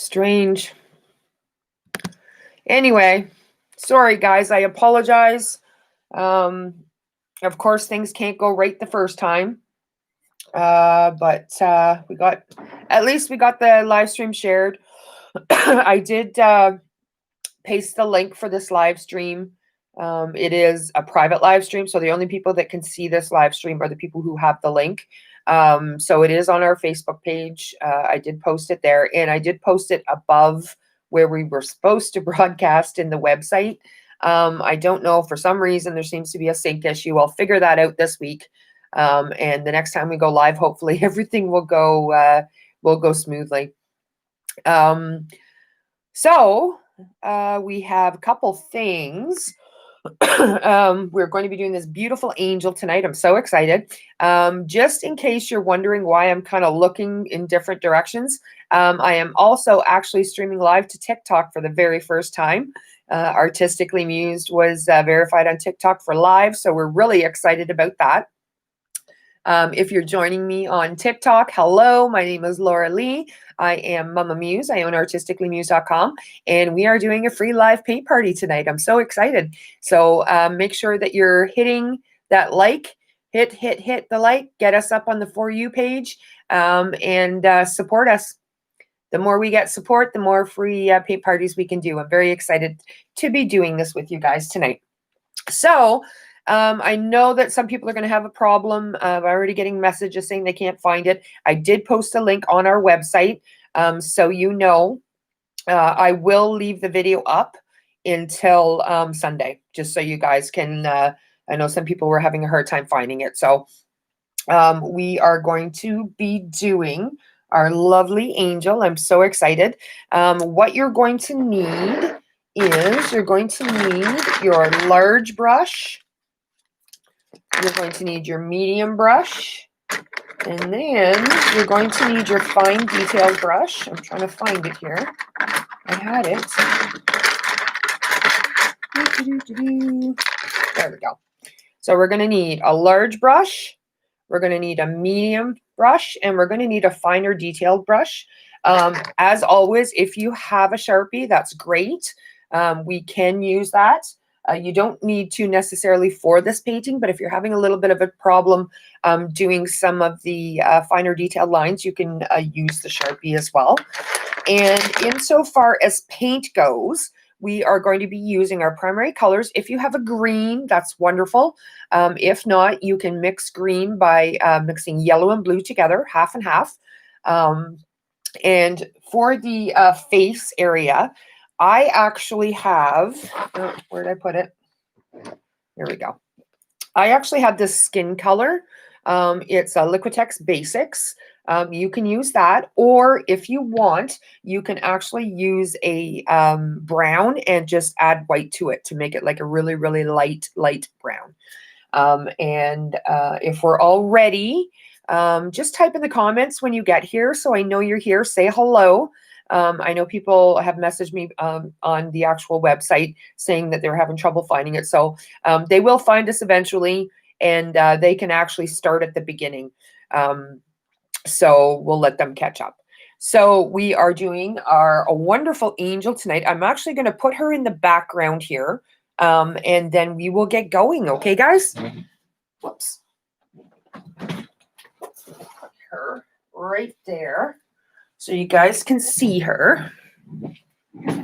Strange. Anyway, sorry guys, I apologize. Of course, things can't go right the first time. But at least we got the live stream shared. I did paste the link for this live stream. It is a private live stream, so the only people that can see this live stream are the people who have the link. So it is on our Facebook page. I did post it there, and I did post it above where we were supposed to broadcast in the website. I don't know, for some reason there seems to be a sync issue. I'll figure that out this week. And the next time we go live, hopefully everything will go smoothly. So we have a couple things. We're going to be doing this beautiful angel tonight. I'm so excited. Just in case you're wondering why I'm kind of looking in different directions, I am also actually streaming live to TikTok for the very first time. Artistically Mused was verified on TikTok for live, so we're really excited about that. If you're joining me on TikTok, hello, my name is Laura Lee. I am Mama Muse. I own artisticallymuse.com, and we are doing a free live paint party tonight. I'm so excited. So make sure that you're hitting that like, hit the like, get us up on the For You page, and support us. The more we get support, the more free paint parties we can do. I'm very excited to be doing this with you guys tonight. So I know that some people are going to have a problem. I'm already getting messages saying they can't find it. I did post a link on our website. So you know, I will leave the video up until Sunday, just so you guys can, I know some people were having a hard time finding it. So we are going to be doing our lovely angel. I'm so excited. What you're going to need is you're going to need your large brush. You're going to need your medium brush. And then you're going to need your fine detail brush. I'm trying to find it here. I had it. There we go. So we're going to need a large brush. We're going to need a medium brush, and we're going to need a finer detailed brush. As always, if you have a Sharpie, that's great. We can use that. You don't need to necessarily for this painting, but if you're having a little bit of a problem doing some of the finer detailed lines, you can use the Sharpie as well. And insofar as paint goes, we are going to be using our primary colors. If you have a green, that's wonderful. If not, you can mix green by mixing yellow and blue together, half and half. And for the face area, I actually have, where did I put it? Here we go. I actually have this skin color. It's a Liquitex Basics. You can use that, or if you want, you can actually use a brown and just add white to it to make it like a really, really light brown. And if we're all ready, just type in the comments when you get here so I know you're here. Say hello. I know people have messaged me on the actual website saying that they're having trouble finding it. So they will find us eventually, and they can actually start at the beginning. So we'll let them catch up. So we are doing a wonderful angel tonight. I'm actually going to put her in the background here, and then we will get going. Okay, guys? Whoops. Put her right there so you guys can see her. You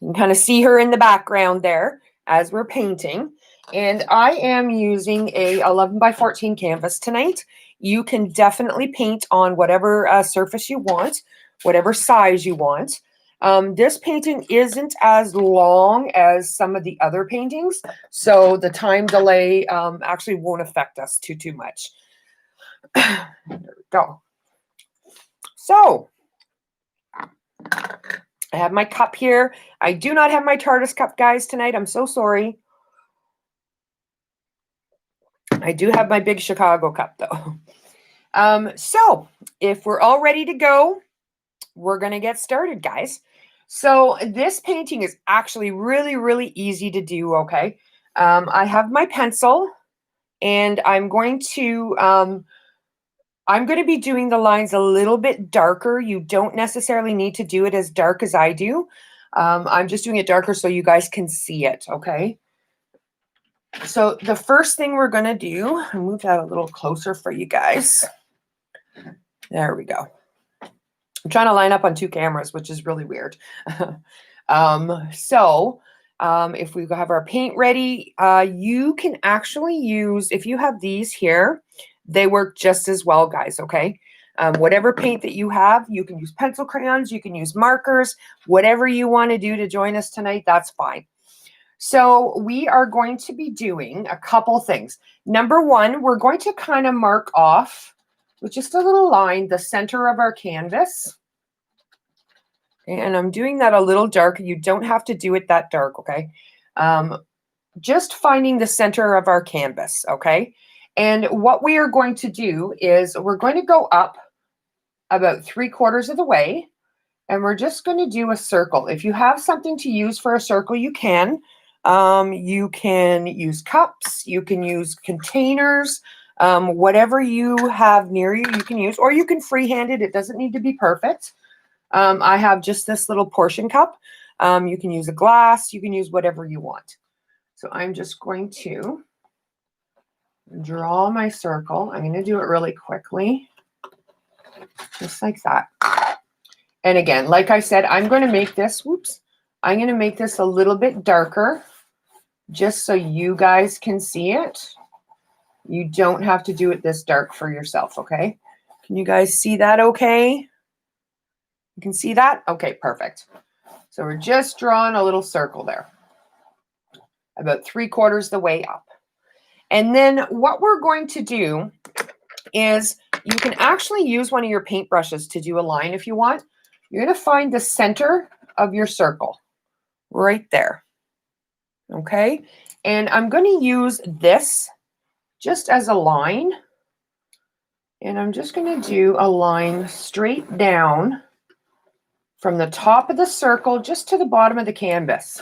can kind of see her in the background there as we're painting. And I am using a 11 by 14 canvas tonight. You can definitely paint on whatever surface you want, whatever size you want. This painting isn't as long as some of the other paintings, so the time delay actually won't affect us too much. There we go. So I have my cup here. I do not have my TARDIS cup, guys, tonight. I'm so sorry. I do have my big Chicago cup, though. So if we're all ready to go, we're going to get started, guys. So this painting is actually really, really easy to do, okay? I have my pencil, and I'm going to I'm going to be doing the lines a little bit darker. You don't necessarily need to do it as dark as I do. I'm just doing it darker so you guys can see it, okay? So the first thing we're going to do, I'll move that a little closer for you guys. There we go. I'm trying to line up on two cameras, which is really weird. If we have our paint ready, you can actually use, if you have these here, they work just as well, guys, okay? Whatever paint that you have, you can use pencil crayons, you can use markers, whatever you want to do to join us tonight, that's fine. So we are going to be doing a couple things. Number one, we're going to kind of mark off with just a little line the center of our canvas. And I'm doing that a little dark. You don't have to do it that dark, okay? Just finding the center of our canvas, okay? And what we are going to do is we're going to go up about 3/4 of the way, and we're just going to do a circle. If you have something to use for a circle, you can. You can use cups, you can use containers, whatever you have near you, you can use, or you can freehand it. It doesn't need to be perfect. I have just this little portion cup. You can use a glass, you can use whatever you want. So I'm just going to draw my circle. I'm going to do it really quickly, just like that. And again, like I said, I'm going to make this, I'm going to make this a little bit darker just so you guys can see it. You don't have to do it this dark for yourself, okay? Can you guys see that okay? You can see that? Okay, perfect. So we're just drawing a little circle there, about 3/4 the way up. And then what we're going to do is you can actually use one of your paintbrushes to do a line if you want. You're going to find the center of your circle right there. Okay, and I'm going to use this just as a line. And I'm just going to do a line straight down from the top of the circle just to the bottom of the canvas.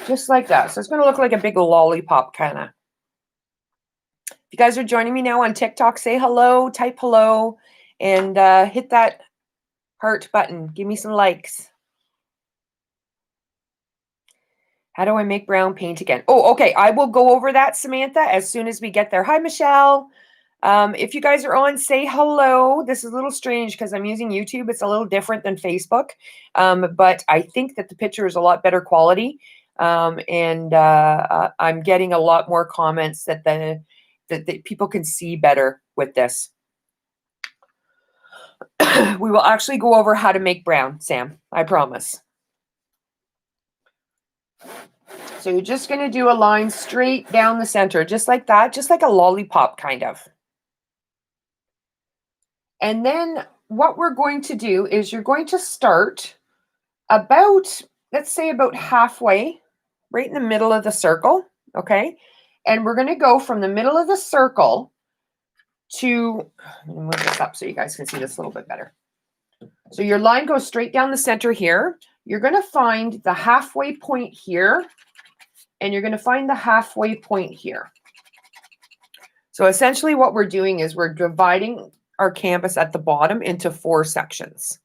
Just like that. So it's going to look like a big lollipop kind of. If you guys are joining me now on TikTok, say hello, type hello, and hit that heart button. Give me some likes. How do I make brown paint again? Oh, okay. I will go over that, Samantha, as soon as we get there. Hi, Michelle. If you guys are on, say hello. This is a little strange because I'm using YouTube. It's a little different than Facebook, but I think that the picture is a lot better quality, and I'm getting a lot more comments that that people can see better with this. We will actually go over how to make brown, Sam. I promise. So you're just going to do a line straight down the center, just like that, just like a lollipop kind of. And then what we're going to do is you're going to start about, let's say about halfway, right in the middle of the circle, okay? And we're going to go from the middle of the circle to, I'm going to move this up so you guys can see this a little bit better. So your line goes straight down the center here. You're going to find the halfway point here, and you're going to find the halfway point here. So essentially what we're doing is we're dividing our canvas at the bottom into 4 sections.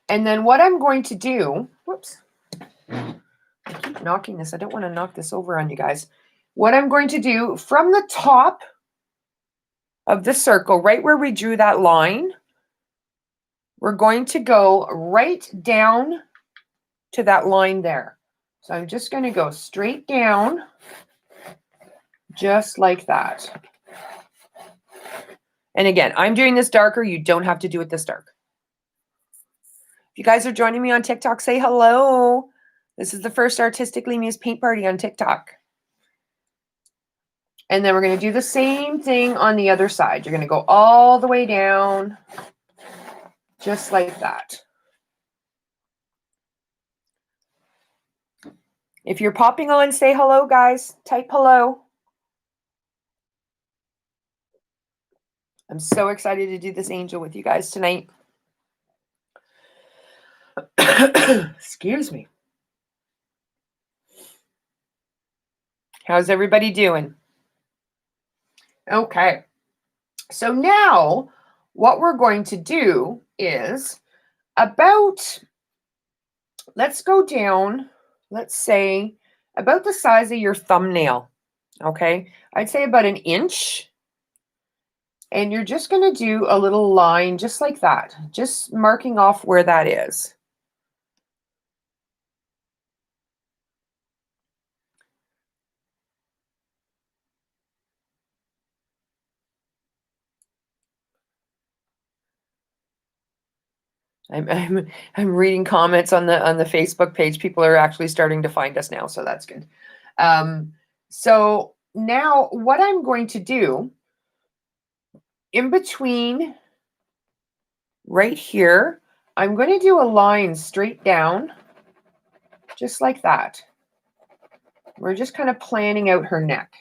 And then what I'm going to do, whoops, I keep knocking this. I don't want to knock this over on you guys. What I'm going to do from the top of the circle, right where we drew that line, we're going to go right down to that line there. So I'm just going to go straight down, just like that. And again, I'm doing this darker. You don't have to do it this dark. If you guys are joining me on TikTok, say hello. This is the first Artistically Mused paint party on TikTok. And then we're going to do the same thing on the other side. You're going to go all the way down, just like that. If you're popping on, say hello, guys. Type hello. I'm so excited to do this angel with you guys tonight. Excuse me. How's everybody doing? Okay. So now what we're going to do is let's go down, let's say about the size of your thumbnail. Okay. I'd say about an inch. And you're just going to do a little line just like that, just marking off where that is. I'm reading comments on the Facebook page. People are actually starting to find us now, so that's good. So now what I'm going to do in between right here, I'm going to do a line straight down, just like that. We're just kind of planning out her neck.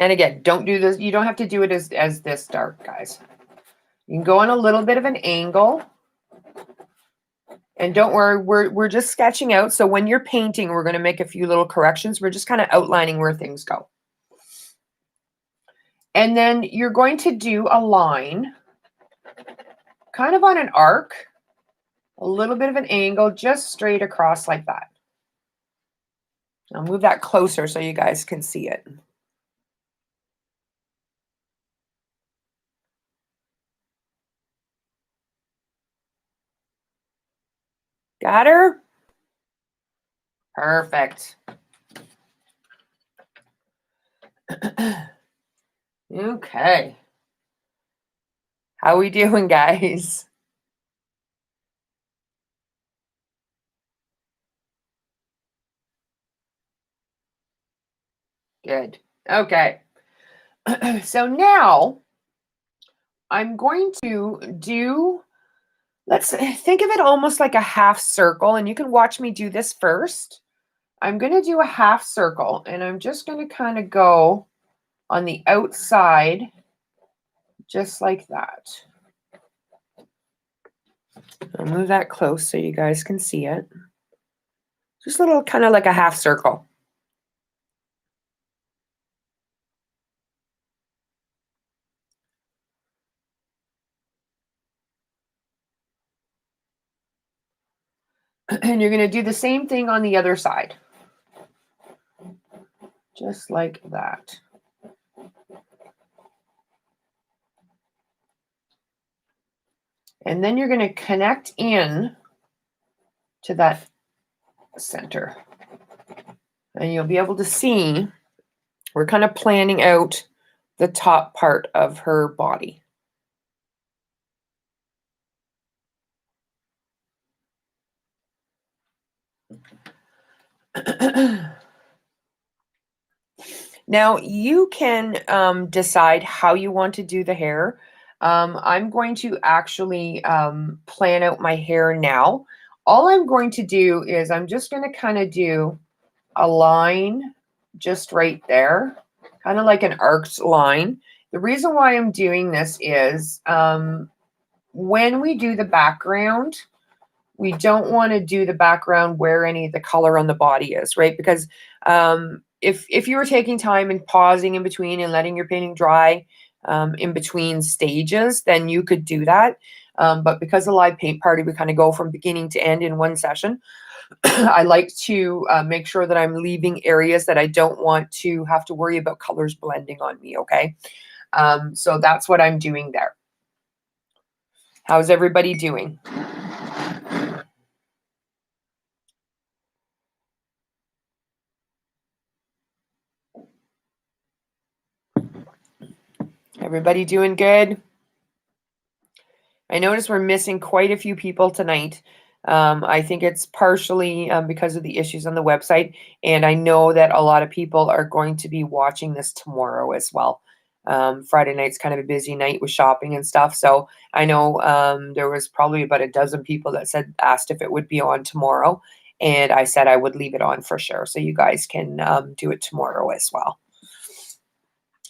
And again, don't do this. You don't have to do it as this dark, guys. You can go on a little bit of an angle. And don't worry, we're just sketching out. So when you're painting, we're going to make a few little corrections. We're just kind of outlining where things go. And then you're going to do a line kind of on an arc, a little bit of an angle, just straight across like that. I'll move that closer so you guys can see it. Got her? Perfect. Okay. How we doing, guys? Good. Okay. So now I'm going to do, let's think of it almost like a half circle, and you can watch me do this first. I'm going to do a half circle, and I'm just going to kind of go on the outside, just like that. I'll move that close so you guys can see it. Just a little kind of like a half circle. And you're going to do the same thing on the other side. Just like that. And then you're going to connect in to that center. And you'll be able to see we're kind of planning out the top part of her body. Now you can decide how you want to do the hair. I'm going to actually plan out my hair now. All I'm going to do is I'm just going to kind of do a line just right there, kind of like an arced line. The reason why I'm doing this is when we do the background, we don't want to do the background where any of the color on the body is, right? Because if you were taking time and pausing in between and letting your painting dry in between stages, then you could do that. But because of live paint party, we kind of go from beginning to end in one session. I like to make sure that I'm leaving areas that I don't want to have to worry about colors blending on me, okay? So that's what I'm doing there. How's everybody doing? Everybody doing good? I notice we're missing quite a few people tonight. I think it's partially because of the issues on the website, and I know that a lot of people are going to be watching this tomorrow as well. Friday night's kind of a busy night with shopping and stuff, so I know there was probably about a dozen people that asked if it would be on tomorrow, and I said I would leave it on for sure, so you guys can do it tomorrow as well.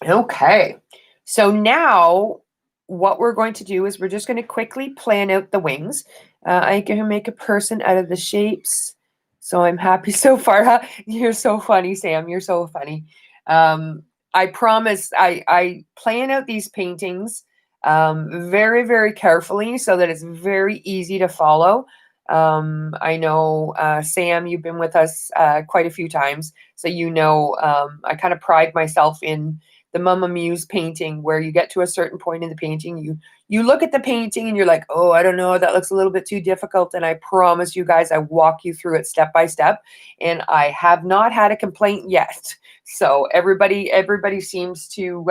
Okay, so now what we're going to do is we're just going to quickly plan out the wings. I can make a person out of the shapes. So I'm happy so far. Huh? You're so funny, Sam. You're so funny. I promise I plan out these paintings very, very carefully so that it's very easy to follow. I know, Sam, you've been with us quite a few times. So you know, I kind of pride myself in the Mama Muse painting where you get to a certain point in the painting, you look at the painting and you're like, oh, I don't know, that looks a little bit too difficult. And I promise you guys, I walk you through it step by step. And I have not had a complaint yet. So everybody seems to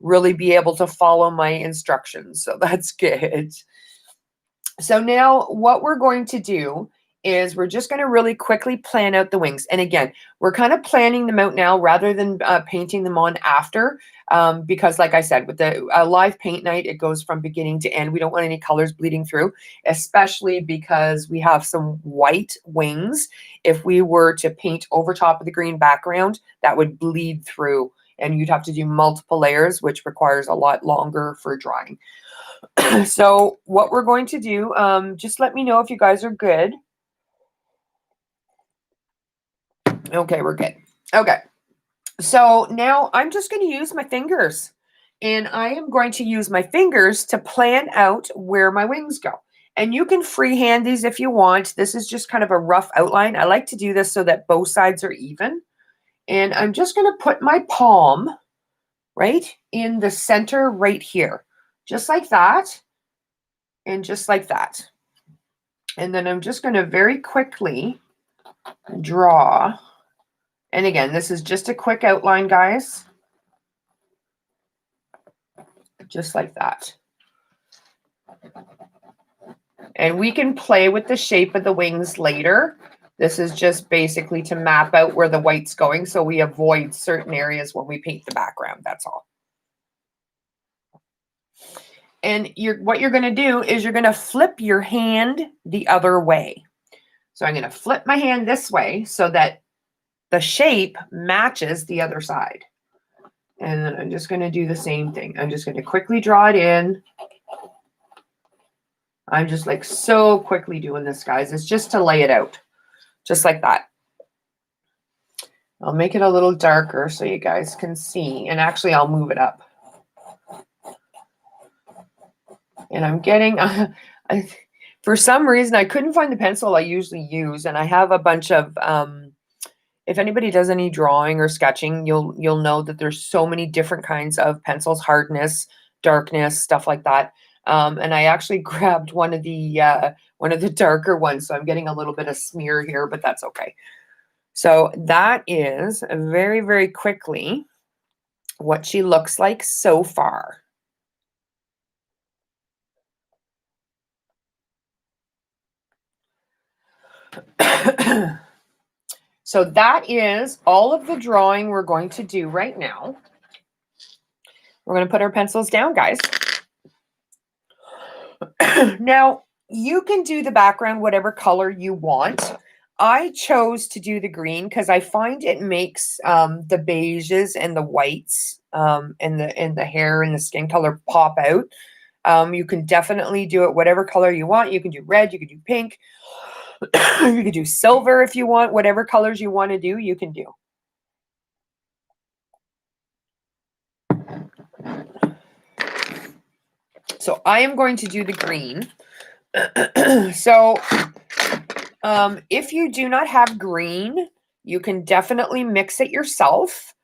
really be able to follow my instructions. So that's good. So now what we're going to do is we're just going to really quickly plan out the wings. And again, we're kind of planning them out now rather than painting them on after, because like I said, with the live paint night, it goes from beginning to end. We don't want any colors bleeding through, especially because we have some white wings. If we were to paint over top of the green background, that would bleed through and you'd have to do multiple layers, which requires a lot longer for drying. So what we're going to do, just let me know if you guys are good. Okay, we're good. Okay, so now I'm just going to use my fingers, and I am going to use my fingers to plan out where my wings go. And you can freehand these if you want. This is just kind of a rough outline. I like to do this so that both sides are even. And I'm just going to put my palm right in the center right here, just like that, and just like that. And then I'm just going to very quickly draw. And again, this is just a quick outline, guys. Just like that. And we can play with the shape of the wings later. This is just basically to map out where the white's going so we avoid certain areas when we paint the background. That's all. And what you're going to do is you're going to flip your hand the other way. So I'm going to flip my hand this way so that the shape matches the other side. And then I'm just going to do the same thing. I'm just going to quickly draw it in. I'm just like so quickly doing this, guys. It's just to lay it out, just like that. I'll make it a little darker so you guys can see. And actually, I'll move it up. And I'm getting, for some reason, I couldn't find the pencil I usually use. And I have a bunch of, if anybody does any drawing or sketching, you'll know that there's so many different kinds of pencils, hardness, darkness, stuff like that. And I actually grabbed one of the darker ones, so I'm getting a little bit of smear here, but that's okay. So that is very, very quickly what she looks like so far. So that is all of the drawing we're going to do right now. We're going to put our pencils down, guys. Now, you can do the background whatever color you want. I chose to do the green because I find it makes the beiges and the whites and the hair and the skin color pop out. You can definitely do it whatever color you want. You can do red, you can do pink, you can do silver if you want. Whatever colors you want to do, you can do. So I am going to do the green. So if you do not have green, you can definitely mix it yourself.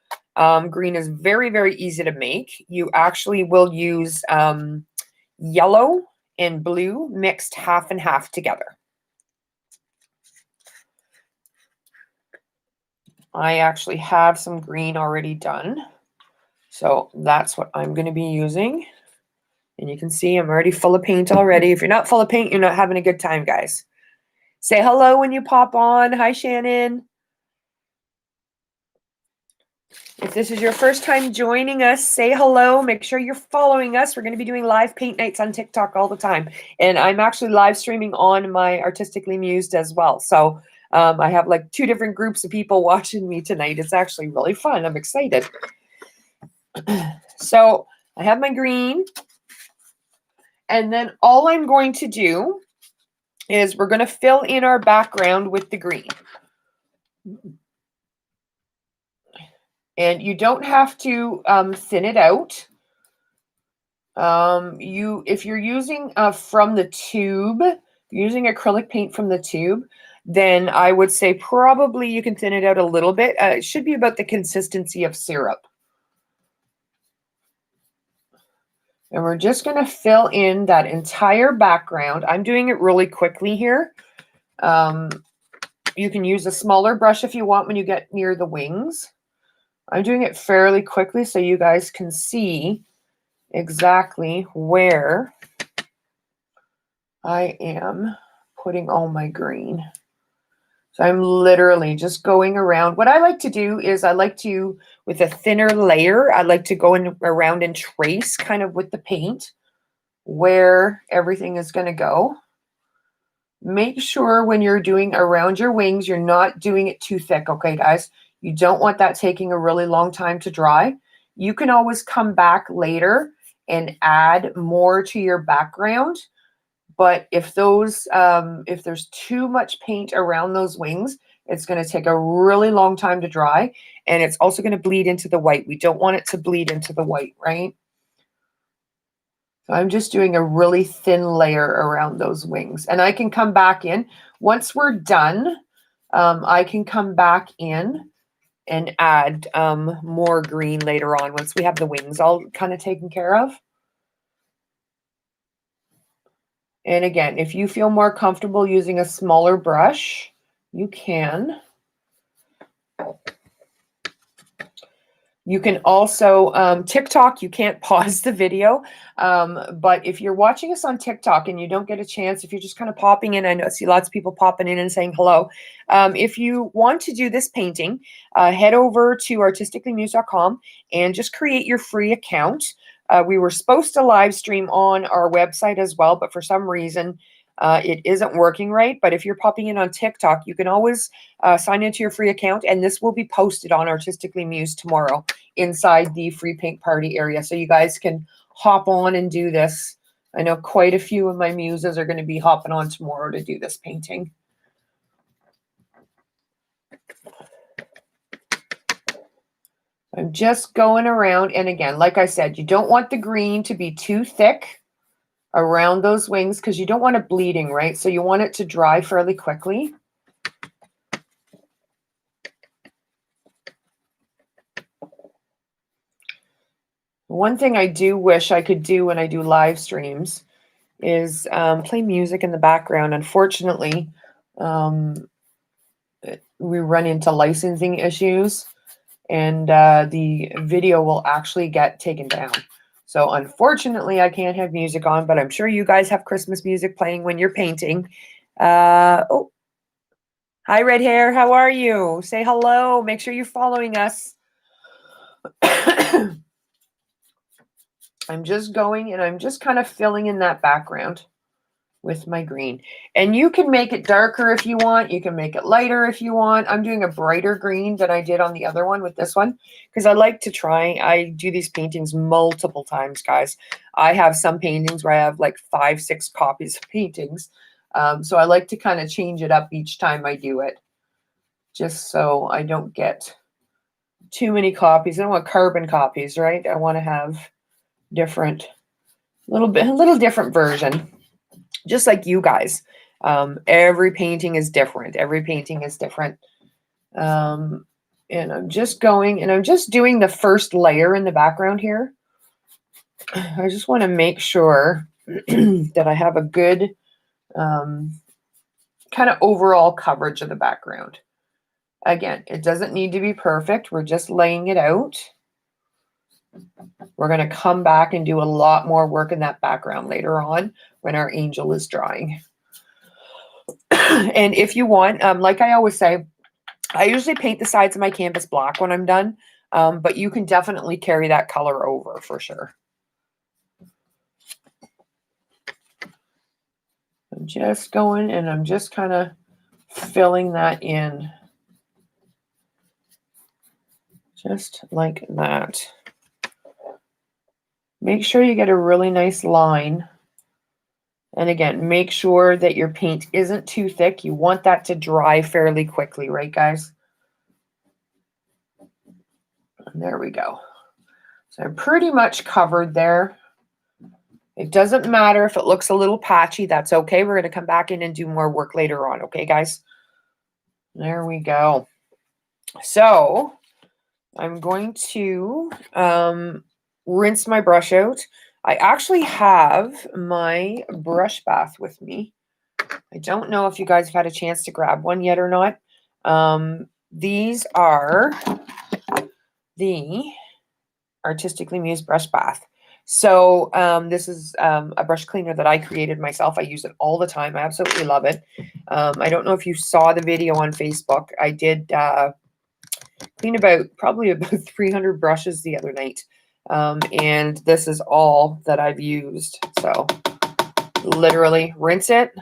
Green is very, very easy to make. You actually will use yellow and blue mixed half and half together. I actually have some green already done. So that's what I'm going to be using. And you can see I'm already full of paint already. If you're not full of paint, you're not having a good time, guys. Say hello when you pop on. Hi, Shannon. If this is your first time joining us, say hello. Make sure you're following us. We're going to be doing live paint nights on TikTok all the time. And I'm actually live streaming on my Artistically Mused as well. So I have like 2 different groups of people watching me tonight. It's actually really fun. I'm excited. So I have my green. And then all I'm going to do is we're going to fill in our background with the green. And you don't have to thin it out. If you're using from the tube, using acrylic paint from the tube, then I would say probably you can thin it out a little bit. It should be about the consistency of syrup. And we're just going to fill in that entire background. I'm doing it really quickly here. You can use a smaller brush if you want when you get near the wings. I'm doing it fairly quickly so you guys can see exactly where I am putting all my green. So I'm literally just going around. What I like to do is I like to, with a thinner layer, I like to go around and trace kind of with the paint where everything is going to go. Make sure when you're doing around your wings, you're not doing it too thick, okay, guys? You don't want that taking a really long time to dry. You can always come back later and add more to your background. But if those, if there's too much paint around those wings, it's going to take a really long time to dry, and it's also going to bleed into the white. We don't want it to bleed into the white, right? So I'm just doing a really thin layer around those wings, and I can come back in once we're done. I can come back in and add more green later on once we have the wings all kind of taken care of. And again, if you feel more comfortable using a smaller brush, you can. You can also, TikTok, you can't pause the video, but if you're watching us on TikTok and you don't get a chance, if you're just kind of popping in, I see lots of people popping in and saying hello. If you want to do this painting, head over to artisticallymuse.com and just create your free account. We were supposed to live stream on our website as well, but for some reason, it isn't working right. But if you're popping in on TikTok, you can always sign into your free account, and this will be posted on Artistically Muse tomorrow inside the free paint party area. So you guys can hop on and do this. I know quite a few of my muses are going to be hopping on tomorrow to do this painting. I'm just going around, and again, like I said, you don't want the green to be too thick around those wings because you don't want it bleeding, right? So you want it to dry fairly quickly. One thing I do wish I could do when I do live streams is play music in the background. Unfortunately, we run into licensing issues, and the video will actually get taken down. So unfortunately, I can't have music on, but I'm sure you guys have Christmas music playing when you're painting. Oh, hi, Red Hair. How are you? Say hello. Make sure you're following us. I'm just going and I'm just kind of filling in that background with my green. And you can make it darker if you want. You can make it lighter if you want. I'm doing a brighter green than I did on the other one with this one because I like to try. I do these paintings multiple times, guys. I have some paintings where I have like 5, 6 copies of paintings. So I like to kind of change it up each time I do it, just so I don't get too many copies. I don't want carbon copies, right? I want to have different, a little different version. Just like you guys, every painting is different. Every painting is different. And I'm just going and I'm just doing the first layer in the background here. I just want to make sure that I have a good kind of overall coverage of the background. Again, it doesn't need to be perfect. We're just laying it out. We're going to come back and do a lot more work in that background later on when our angel is drying. And if you want, like I always say, I usually paint the sides of my canvas black when I'm done, but you can definitely carry that color over for sure. I'm just going and I'm just kind of filling that in. Just like that. Make sure you get a really nice line And again, make sure that your paint isn't too thick. You want that to dry fairly quickly, right, guys? And there we go. So I'm pretty much covered there. It doesn't matter if it looks a little patchy. That's okay. We're going to come back in and do more work later on. Okay, guys? There we go. So I'm going to rinse my brush out. I actually have my brush bath with me. I don't know if you guys have had a chance to grab one yet or not. These are the Artistically Mused Brush Bath. So this is a brush cleaner that I created myself. I use it all the time. I absolutely love it. I don't know if you saw the video on Facebook. I did clean probably about 300 brushes the other night. And this is all that I've used. So literally rinse it.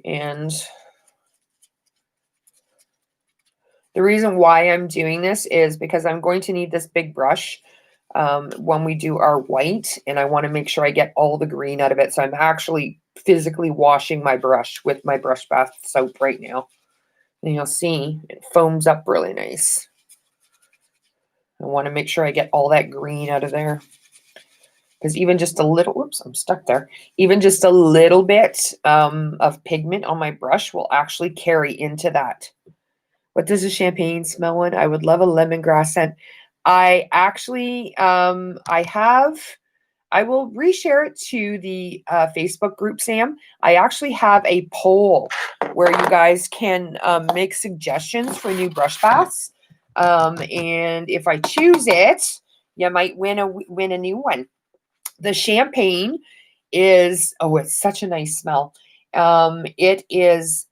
And the reason why I'm doing this is because I'm going to need this big brush when we do our white, and I want to make sure I get all the green out of it. So I'm actually physically washing my brush with my brush bath soap right now. And you'll see it foams up really nice. I want to make sure I get all that green out of there. Because even just a little, whoops, I'm stuck there. Even just a little bit of pigment on my brush will actually carry into that. What does a champagne smell like? I would love a lemongrass scent. I actually, I will reshare it to the Facebook group, Sam. I actually have a poll where you guys can make suggestions for new brush baths. And if I choose it, you might win a new one. The champagne is, oh, it's such a nice smell. It is,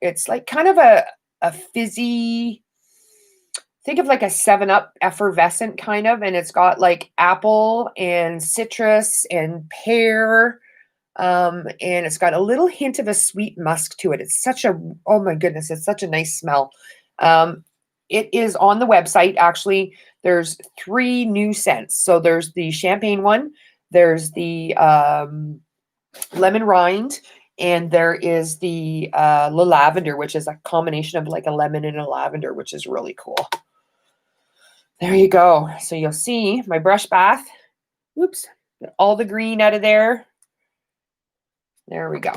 it's like kind of a fizzy, think of like a 7-Up effervescent kind of, and it's got like apple and citrus and pear, and it's got a little hint of a sweet musk to it. It's such a, oh my goodness, it's such a nice smell. It is on the website. Actually, there's 3 new scents. So there's the champagne one, there's the lemon rind, and there is the lavender, which is a combination of like a lemon and a lavender, which is really cool. There you go. So you'll see my brush bath. Oops, get all the green out of there. There we go.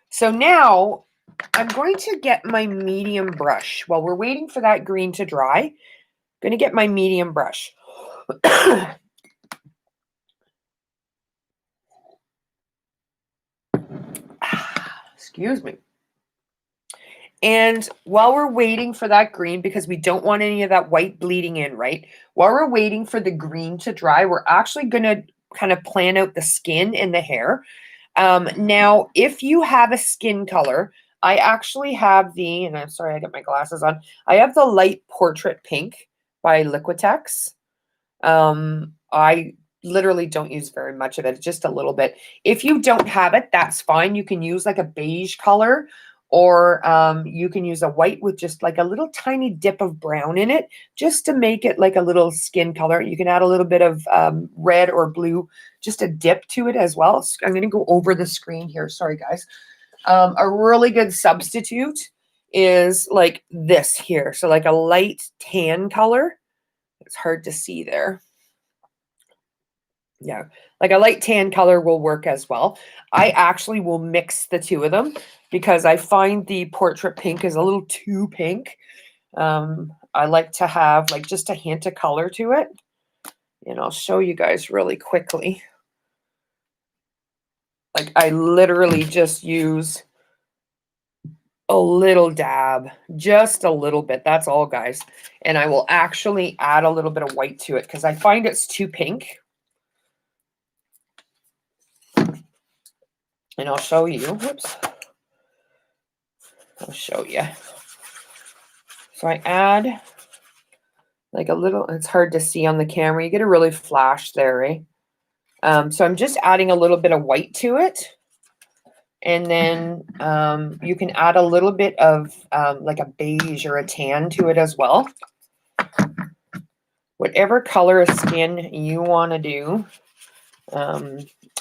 So now I'm going to get my medium brush. While we're waiting for that green to dry, I'm going to get my medium brush. Excuse me. And while we're waiting for that green, because we don't want any of that white bleeding in, right? While we're waiting for the green to dry, we're actually going to kind of plan out the skin and the hair. Now, if you have a skin color, I actually have the, and I'm sorry, I got my glasses on. I have the Light Portrait Pink by Liquitex. I literally don't use very much of it, just a little bit. If you don't have it, that's fine. You can use like a beige color, or you can use a white with just like a little tiny dip of brown in it, just to make it like a little skin color. You can add a little bit of red or blue, just a dip to it as well. So I'm going to go over the screen here. Sorry, guys. A really good substitute is like this here. So like a light tan color. It's hard to see there. Yeah, like a light tan color will work as well. I actually will mix the 2 of them because I find the Portrait Pink is a little too pink. I like to have like just a hint of color to it. And I'll show you guys really quickly. Like I literally just use a little dab, just a little bit. That's all, guys. And I will actually add a little bit of white to it because I find it's too pink. And I'll show you. Whoops. I'll show you. So I add like a little, it's hard to see on the camera. You get a really flash there, eh? So I'm just adding a little bit of white to it. And then you can add a little bit of like a beige or a tan to it as well. Whatever color of skin you want to do.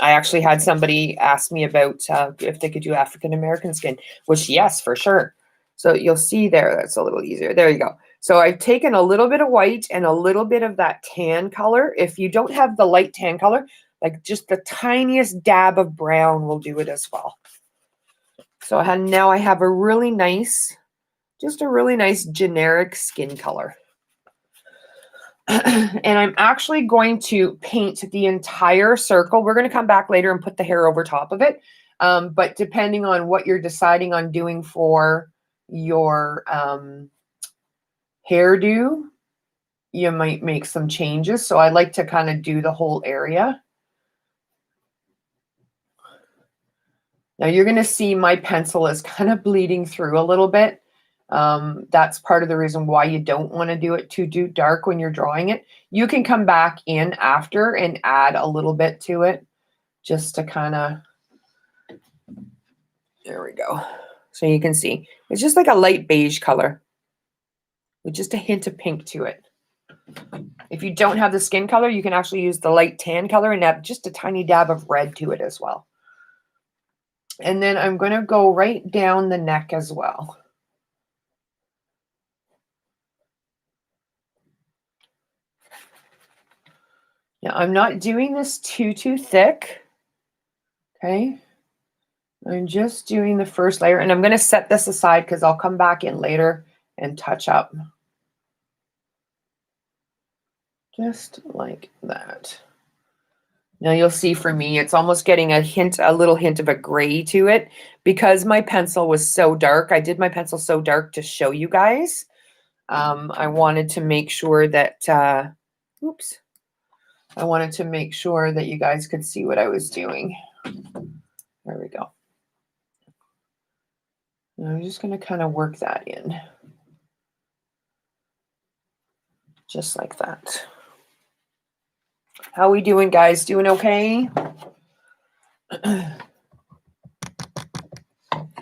I actually had somebody ask me about if they could do African American skin, which yes, for sure. So you'll see there, that's a little easier. There you go. So I've taken a little bit of white and a little bit of that tan color. If you don't have the light tan color, like just the tiniest dab of brown will do it as well. So now I have a really nice, just a really nice generic skin color. And I'm actually going to paint the entire circle. We're going to come back later and put the hair over top of it. But depending on what you're deciding on doing for your hairdo, you might make some changes. So I like to kind of do the whole area. Now you're going to see my pencil is kind of bleeding through a little bit. That's part of the reason why you don't want to do it too dark when you're drawing it. You can come back in after and add a little bit to it just to kind of, there we go. So you can see it's just like a light beige color with just a hint of pink to it. If you don't have the skin color, you can actually use the light tan color and add just a tiny dab of red to it as well. And then I'm going to go right down the neck as well. Now, I'm not doing this too thick, okay? I'm just doing the first layer, and I'm going to set this aside because I'll come back in later and touch up. Just like that. Now you'll see for me, it's almost getting a little hint of a gray to it because my pencil was so dark. I did my pencil so dark to show you guys. I wanted to make sure that, I wanted to make sure that you guys could see what I was doing. There we go. And I'm just going to kind of work that in. Just like that. How we doing, guys? Doing okay? I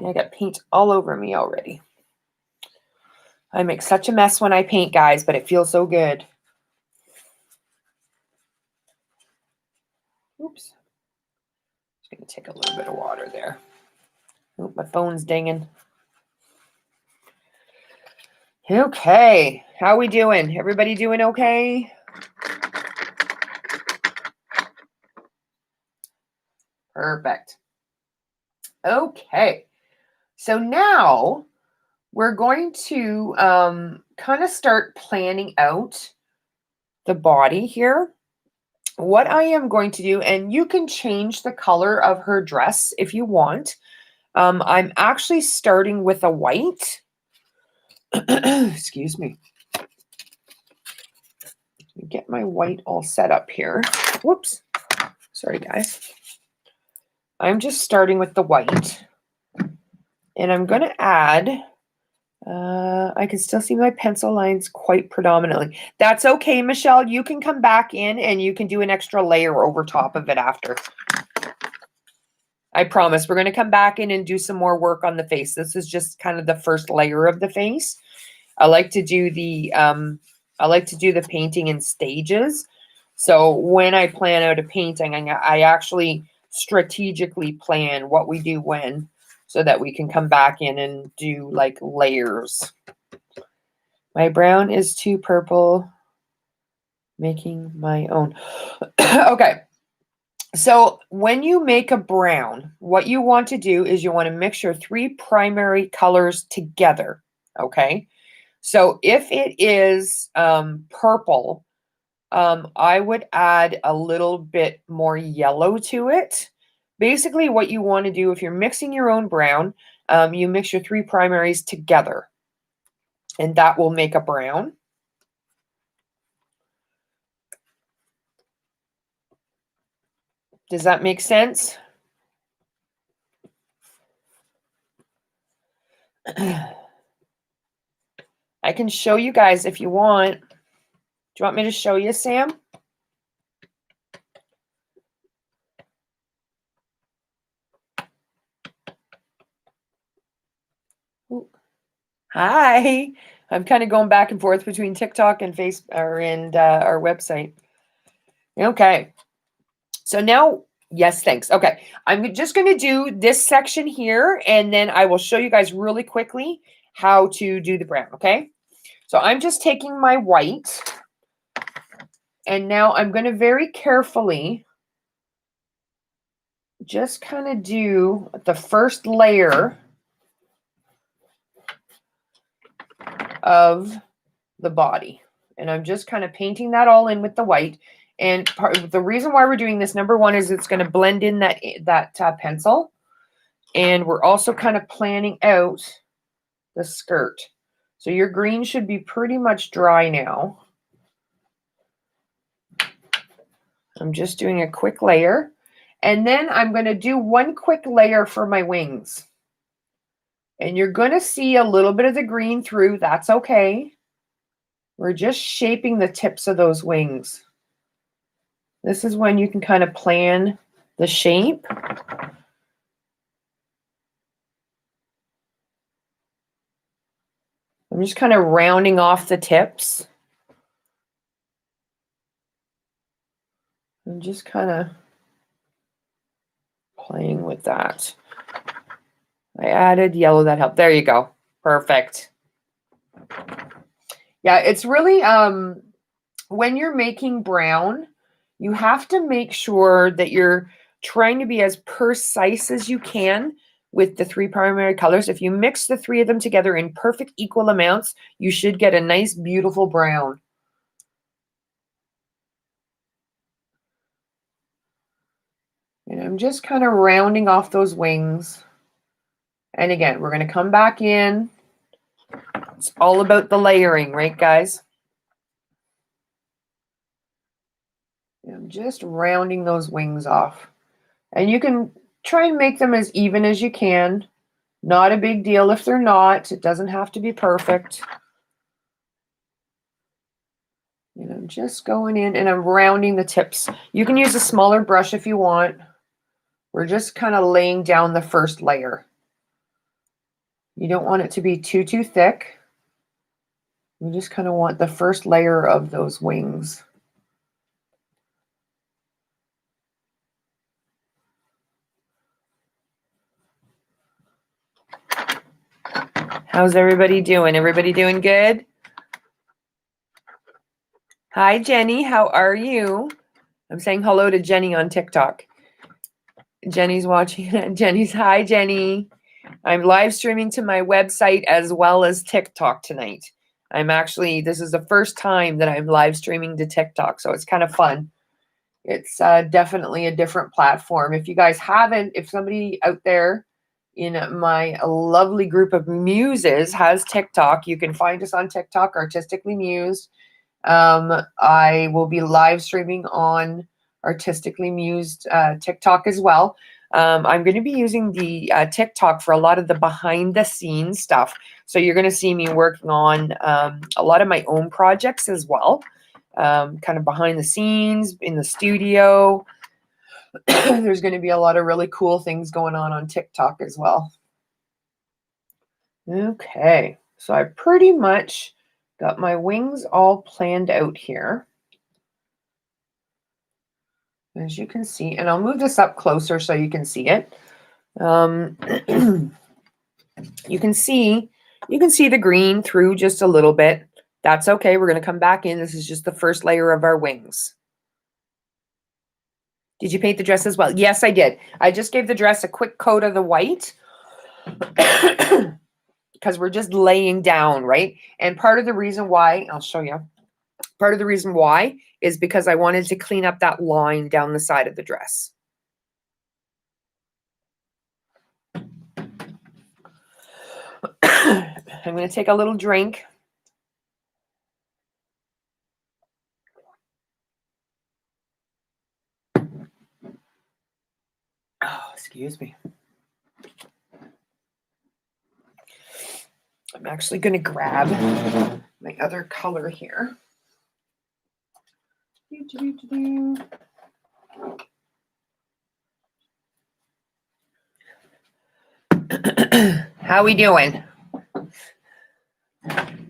got paint all over me already. I make such a mess when I paint, guys, but it feels so good. Oops. Just going to take a little bit of water there. Oh, my phone's dinging. Okay. How we doing? Everybody doing okay? Perfect. Okay. So now we're going to kind of start planning out the body here. What I am going to do, and you can change the color of her dress if you want. I'm actually starting with a white. Excuse me. Let me get my white all set up here. Whoops. Sorry, guys. I'm just starting with the white. And I'm going to add, I can still see my pencil lines quite predominantly. That's okay, Michelle. You can come back in and you can do an extra layer over top of it after. I promise. We're going to come back in and do some more work on the face. This is just kind of the first layer of the face. I like to do the painting in stages. So when I plan out a painting, I actually strategically plan what we do when, so that we can come back in and do like layers. My brown is too purple. Making my own. Okay. So when you make a brown, what you want to do is you want to mix your three primary colors together. Okay. So if it is purple, I would add a little bit more yellow to it. Basically, what you want to do if you're mixing your own brown, you mix your three primaries together, and that will make a brown. Does that make sense? I can show you guys if you want. Do you want me to show you, Sam? Ooh. Hi. I'm kind of going back and forth between TikTok and Facebook and our website. Okay. So now Yes, thanks. Okay. I'm just going to do this section here, and then I will show you guys really quickly how to do the brown, okay? So I'm just taking my white, and now I'm going to very carefully just kind of do the first layer of the body. And I'm just kind of painting that all in with the white. And the reason why we're doing this, number one, is it's going to blend in that pencil. And we're also kind of planning out the skirt. So your green should be pretty much dry now. I'm just doing a quick layer. And then I'm going to do one quick layer for my wings. And you're going to see a little bit of the green through. That's okay. We're just shaping the tips of those wings. This is when you can kind of plan the shape. I'm just kind of rounding off the tips. I'm just kind of playing with that. I added yellow, that helped. There you go. Perfect. Yeah, it's really, when you're making brown, you have to make sure that you're trying to be as precise as you can with the three primary colors. If you mix the three of them together in perfect equal amounts, you should get a nice, beautiful brown. And I'm just kind of rounding off those wings. And again, we're going to come back in. It's all about the layering, right, guys? I'm just rounding those wings off. And you can try and make them as even as you can. Not a big deal if they're not. It doesn't have to be perfect. And I'm just going in and I'm rounding the tips. You can use a smaller brush if you want. We're just kind of laying down the first layer. You don't want it to be too thick. You just kind of want the first layer of those wings. How's everybody doing? Everybody doing good? Hi, Jenny. How are you? I'm saying hello to Jenny on TikTok. Jenny's watching. Jenny's, hi, Jenny. I'm live streaming to my website as well as TikTok tonight. This is the first time that I'm live streaming to TikTok, so it's kind of fun. It's definitely a different platform. If you guys haven't, if somebody out there in my lovely group of muses has TikTok, you can find us on TikTok, Artistically Mused. I will be live streaming on Artistically Mused TikTok as well. I'm going to be using the TikTok for a lot of the behind the scenes stuff. So you're going to see me working on a lot of my own projects as well, kind of behind the scenes in the studio. There's going to be a lot of really cool things going on TikTok as well. Okay, so I pretty much got my wings all planned out here, as you can see, and I'll move this up closer so you can see it. You can see the green through just a little bit. That's okay. We're going to come back in. This is just the first layer of our wings. Did you paint the dress as well? Yes, I did. I just gave the dress a quick coat of the white because we're just laying down, right? And part of the reason why, I'll show you, part of the reason why is because I wanted to clean up that line down the side of the dress. I'm going to take a little drink. Oh, excuse me. I'm actually going to grab my other color here. How we doing?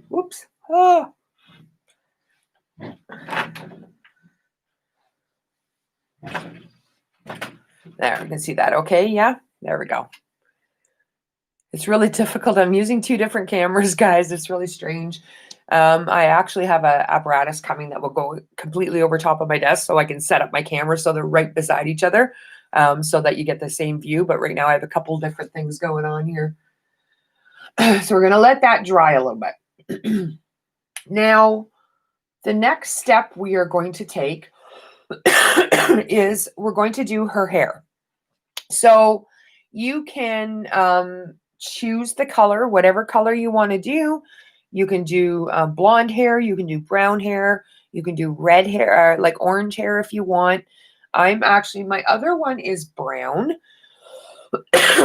Whoops. Oh. There, you can see that. Okay, yeah, there we go. It's really difficult. I'm using two different cameras, guys. It's really strange. I actually have a apparatus coming that will go completely over top of my desk so I can set up my cameras so they're right beside each other, so that you get the same view. But right now I have a couple different things going on here. So we're going to let that dry a little bit. Now, the next step we are going to take is we're going to do her hair. So you can choose the color, whatever color you want to do. You can do blonde hair, you can do brown hair, you can do red hair, like orange hair if you want. I'm actually, my other one is brown.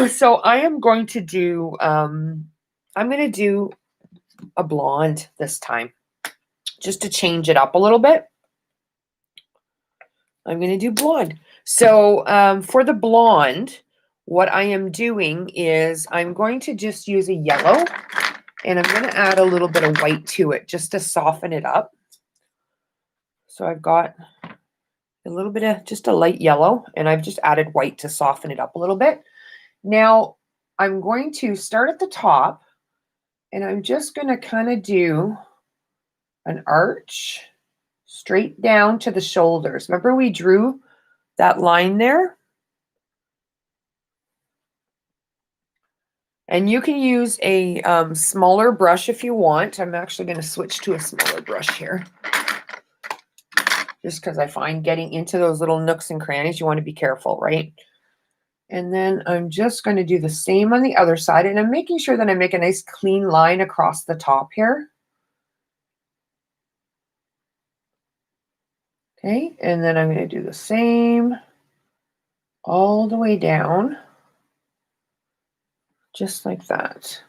So I am going to do, I'm going to do a blonde this time, just to change it up a little bit. I'm going to do blonde. So for the blonde, what I am doing is I'm going to just use a yellow, and I'm going to add a little bit of white to it just to soften it up. So I've got a little bit of just a light yellow, and I've just added white to soften it up a little bit. Now I'm going to start at the top, and I'm just going to kind of do an arch straight down to the shoulders. Remember we drew that line there? And you can use a smaller brush if you want. I'm actually going to switch to a smaller brush here, just because I find getting into those little nooks and crannies, you want to be careful, right? And then I'm just going to do the same on the other side, and I'm making sure that I make a nice clean line across the top here. Okay, and then I'm going to do the same all the way down, just like that.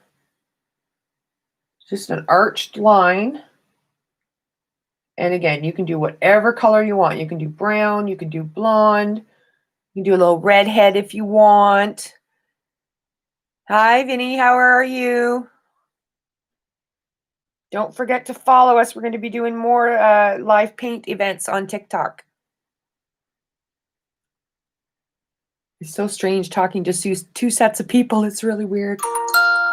Just an arched line. And again, you can do whatever color you want. You can do brown, you can do blonde, you can do a little redhead if you want. Hi, Vinny, how are you? Don't forget to follow us. We're going to be doing more live paint events on TikTok. It's so strange talking to two sets of people. It's really weird.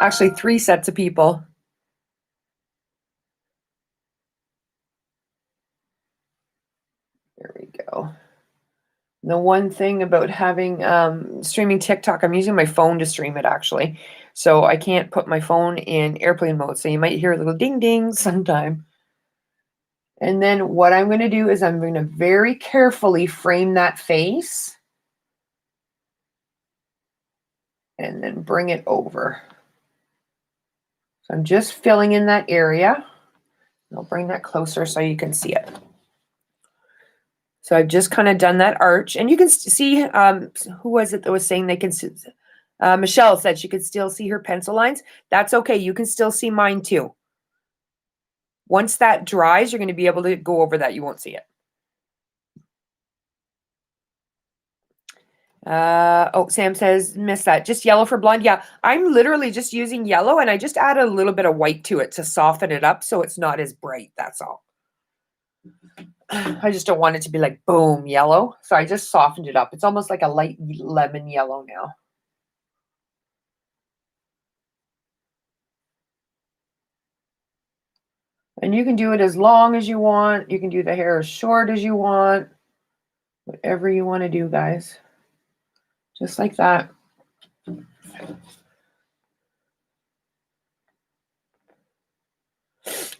Actually, 3 sets of people. There we go. The one thing about having streaming TikTok, I'm using my phone to stream it actually. So I can't put my phone in airplane mode. So you might hear a little ding ding sometime. And then what I'm going to do is I'm going to very carefully frame that face. And then bring it over. So I'm just filling in that area. I'll bring that closer so you can see it. So I've just kind of done that arch, and you can see, who was it that was saying they can see, Michelle said she could still see her pencil lines. That's okay. You can still see mine too. Once that dries, you're going to be able to go over that. You won't see it. Oh, Sam says, miss that. Just yellow for blonde. Yeah, I'm literally just using yellow, and I just add a little bit of white to it to soften it up so it's not as bright. That's all. I just don't want it to be like boom yellow. So I just softened it up. It's almost like a light lemon yellow now. And you can do it as long as you want. You can do the hair as short as you want. Whatever you want to do, guys. Just like that.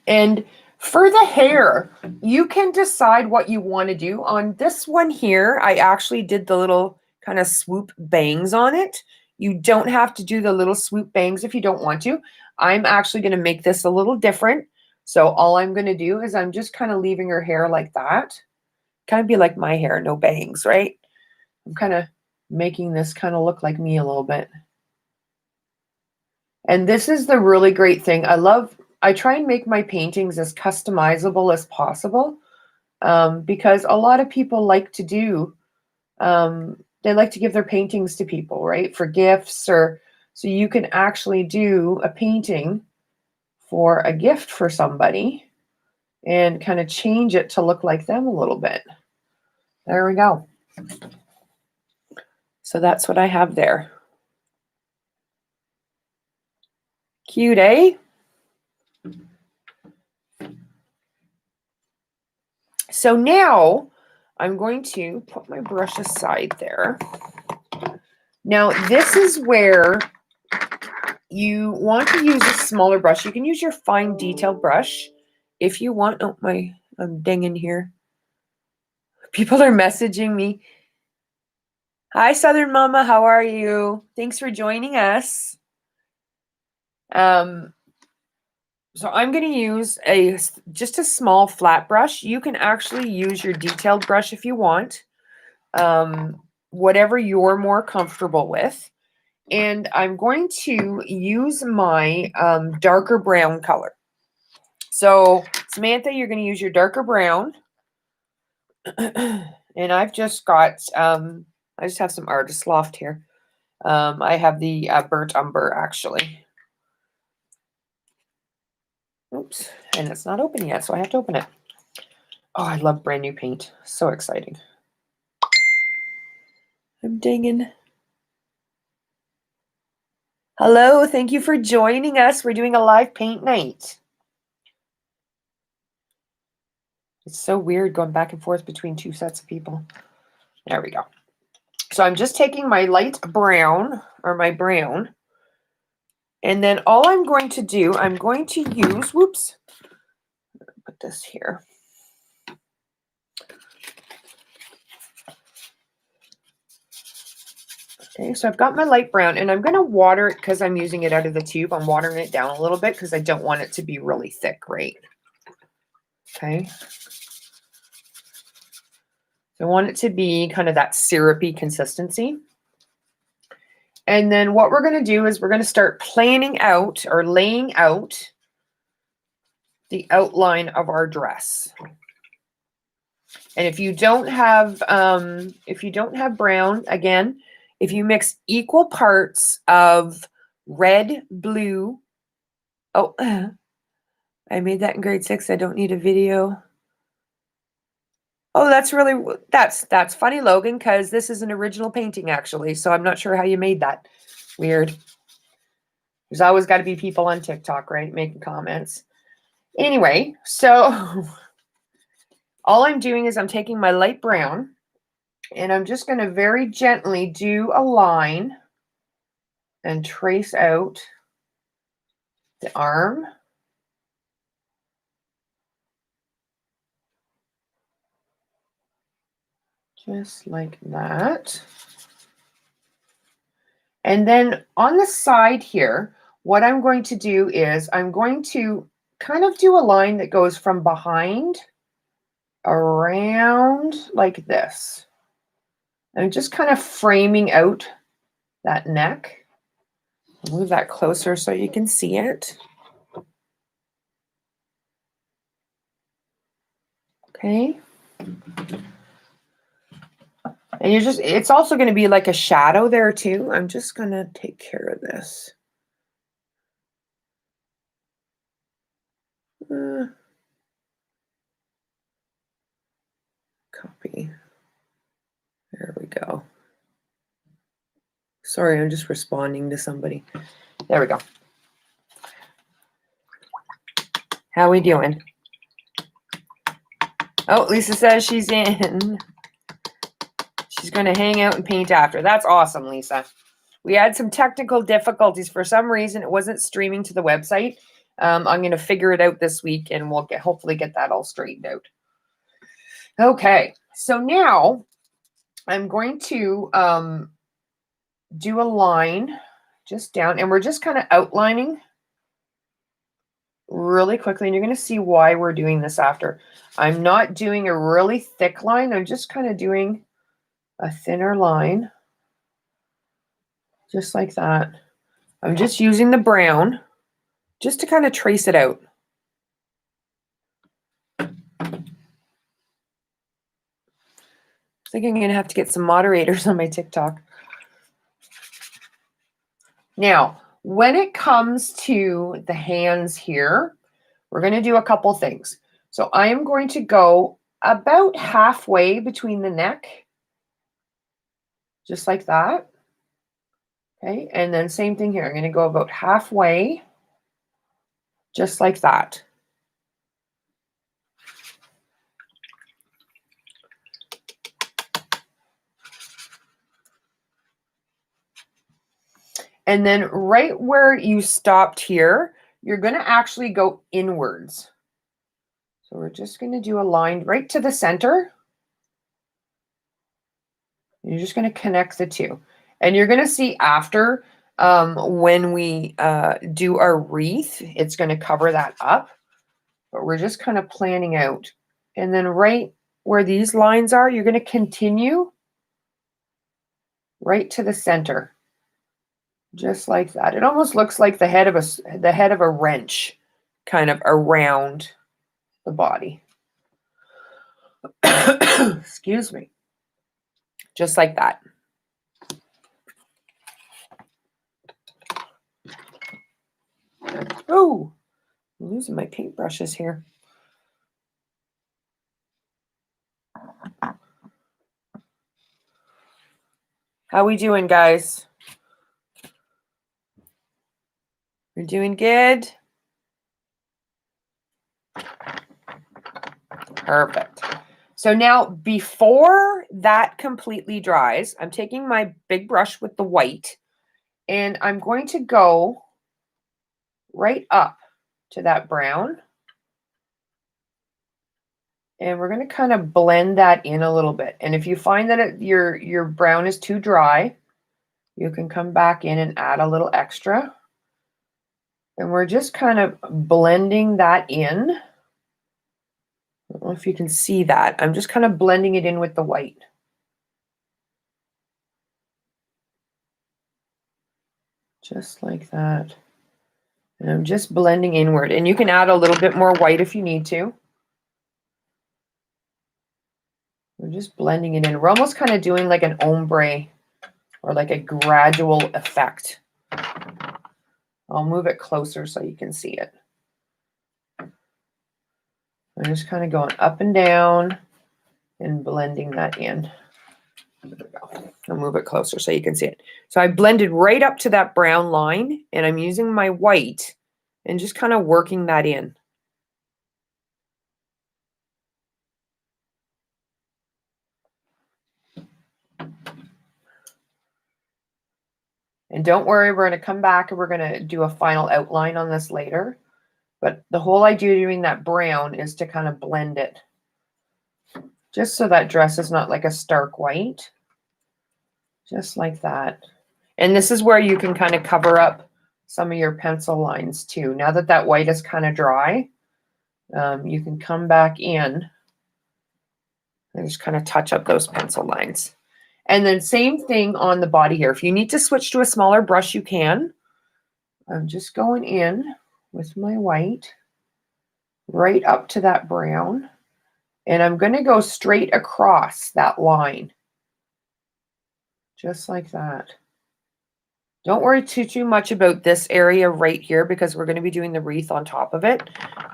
And for the hair, you can decide what you want to do. On this one here, I actually did the little kind of swoop bangs on it. You don't have to do the little swoop bangs if you don't want to. I'm actually going to make this a little different. So all I'm going to do is I'm just kind of leaving her hair like that. Kind of be like my hair, no bangs, right? I'm kind of making this kind of look like me a little bit. And this is the really great thing. I try and make my paintings as customizable as possible, because a lot of people like to do, they like to give their paintings to people, right? For gifts, or so you can actually do a painting for a gift for somebody and kind of change it to look like them a little bit. There we go. So that's what I have there. Cute, eh? So now I'm going to put my brush aside there. Now this is where you want to use a smaller brush. You can use your fine detailed brush if you want. Oh, I'm dinging here. People are messaging me. Hi, Southern Mama. How are you? Thanks for joining us. So I'm going to use just a small flat brush. You can actually use your detailed brush if you want, whatever you're more comfortable with. And I'm going to use my darker brown color. So Samantha, you're going to use your darker brown. And I've just got, I just have some Artist Loft here. I have the Burnt Umber actually. Oops, and it's not open yet, so I have to open it. Oh, I love brand new paint. So exciting. I'm dinging. Hello, thank you for joining us. We're doing a live paint night. It's so weird going back and forth between two sets of people. There we go. So I'm just taking my light brown, or my brown, and then all I'm going to do, I'm going to use, whoops, put this here. Okay, so I've got my light brown, and I'm going to water it because I'm using it out of the tube. I'm watering it down a little bit because I don't want it to be really thick, right? Okay. So I want it to be kind of that syrupy consistency. And then what we're going to do is we're going to start planning out or laying out the outline of our dress. And if you don't have brown, again, if you mix equal parts of red, blue, oh, I made that in grade 6. I don't need a video. Oh, that's funny, Logan, because this is an original painting actually. So I'm not sure how you made that. Weird. There's always got to be people on TikTok, right? Making comments. Anyway, so all I'm doing is I'm taking my light brown and I'm just going to very gently do a line and trace out the arm. Just like that. And then on the side here, what I'm going to do is I'm going to kind of do a line that goes from behind around like this. I'm just kind of framing out that neck. Move that closer so you can see it. Okay. And it's also going to be like a shadow there too. I'm just going to take care of this. Copy. There we go. Sorry, I'm just responding to somebody. There we go. How we doing? Oh, Lisa says she's in. She's going to hang out and paint after. That's awesome, Lisa. We had some technical difficulties. For some reason, it wasn't streaming to the website. I'm going to figure it out this week, and we'll hopefully get that all straightened out. Okay, so now I'm going to do a line just down, and we're just kind of outlining really quickly, and you're going to see why we're doing this after. I'm not doing a really thick line. I'm just kind of doing a thinner line, just like that. I'm just using the brown just to kind of trace it out. I think I'm going to have to get some moderators on my TikTok. Now, when it comes to the hands here, we're going to do a couple things. So I am going to go about halfway between the neck, just like that. Okay, and then same thing here. I'm going to go about halfway, just like that. And then right where you stopped here, you're going to actually go inwards. So we're just going to do a line right to the center. You're just going to connect the two. And you're going to see after when we do our wreath, it's going to cover that up. But we're just kind of planning out. And then right where these lines are, you're going to continue right to the center. Just like that. It almost looks like the head of a wrench kind of around the body. Excuse me. Just like that. Oh, I'm losing my paintbrushes here. How we doing, guys? We're doing good? Perfect. So now, before that completely dries, I'm taking my big brush with the white, and I'm going to go right up to that brown. And we're going to kind of blend that in a little bit. And if you find that your brown is too dry, you can come back in and add a little extra. And we're just kind of blending that in. I don't know if you can see that. I'm just kind of blending it in with the white. Just like that. And I'm just blending inward. And you can add a little bit more white if you need to. We're just blending it in. We're almost kind of doing like an ombre or like a gradual effect. I'll move it closer so you can see it. I'm just kind of going up and down and blending that in. There we go. I'll move it closer so you can see it. So I blended right up to that brown line, and I'm using my white and just kind of working that in. And don't worry, we're going to come back and we're going to do a final outline on this later. But the whole idea of doing that brown is to kind of blend it. Just so that dress is not like a stark white. Just like that. And this is where you can kind of cover up some of your pencil lines too. Now that that white is kind of dry, you can come back in and just kind of touch up those pencil lines. And then same thing on the body here. If you need to switch to a smaller brush, you can. I'm just going in with my white right up to that brown. And I'm going to go straight across that line. Just like that. Don't worry too much about this area right here because we're going to be doing the wreath on top of it.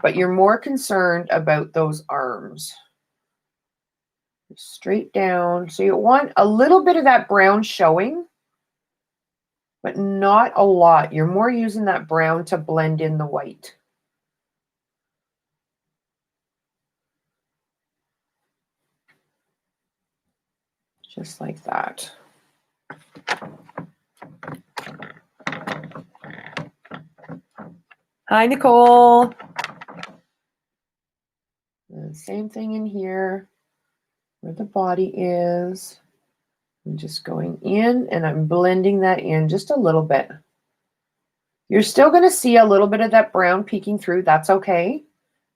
But you're more concerned about those arms. Straight down. So you want a little bit of that brown showing, but not a lot. You're more using that brown to blend in the white. Just like that. Hi, Nicole. And same thing in here where the body is. I'm just going in and I'm blending that in just a little bit. You're still going to see a little bit of that brown peeking through. That's okay.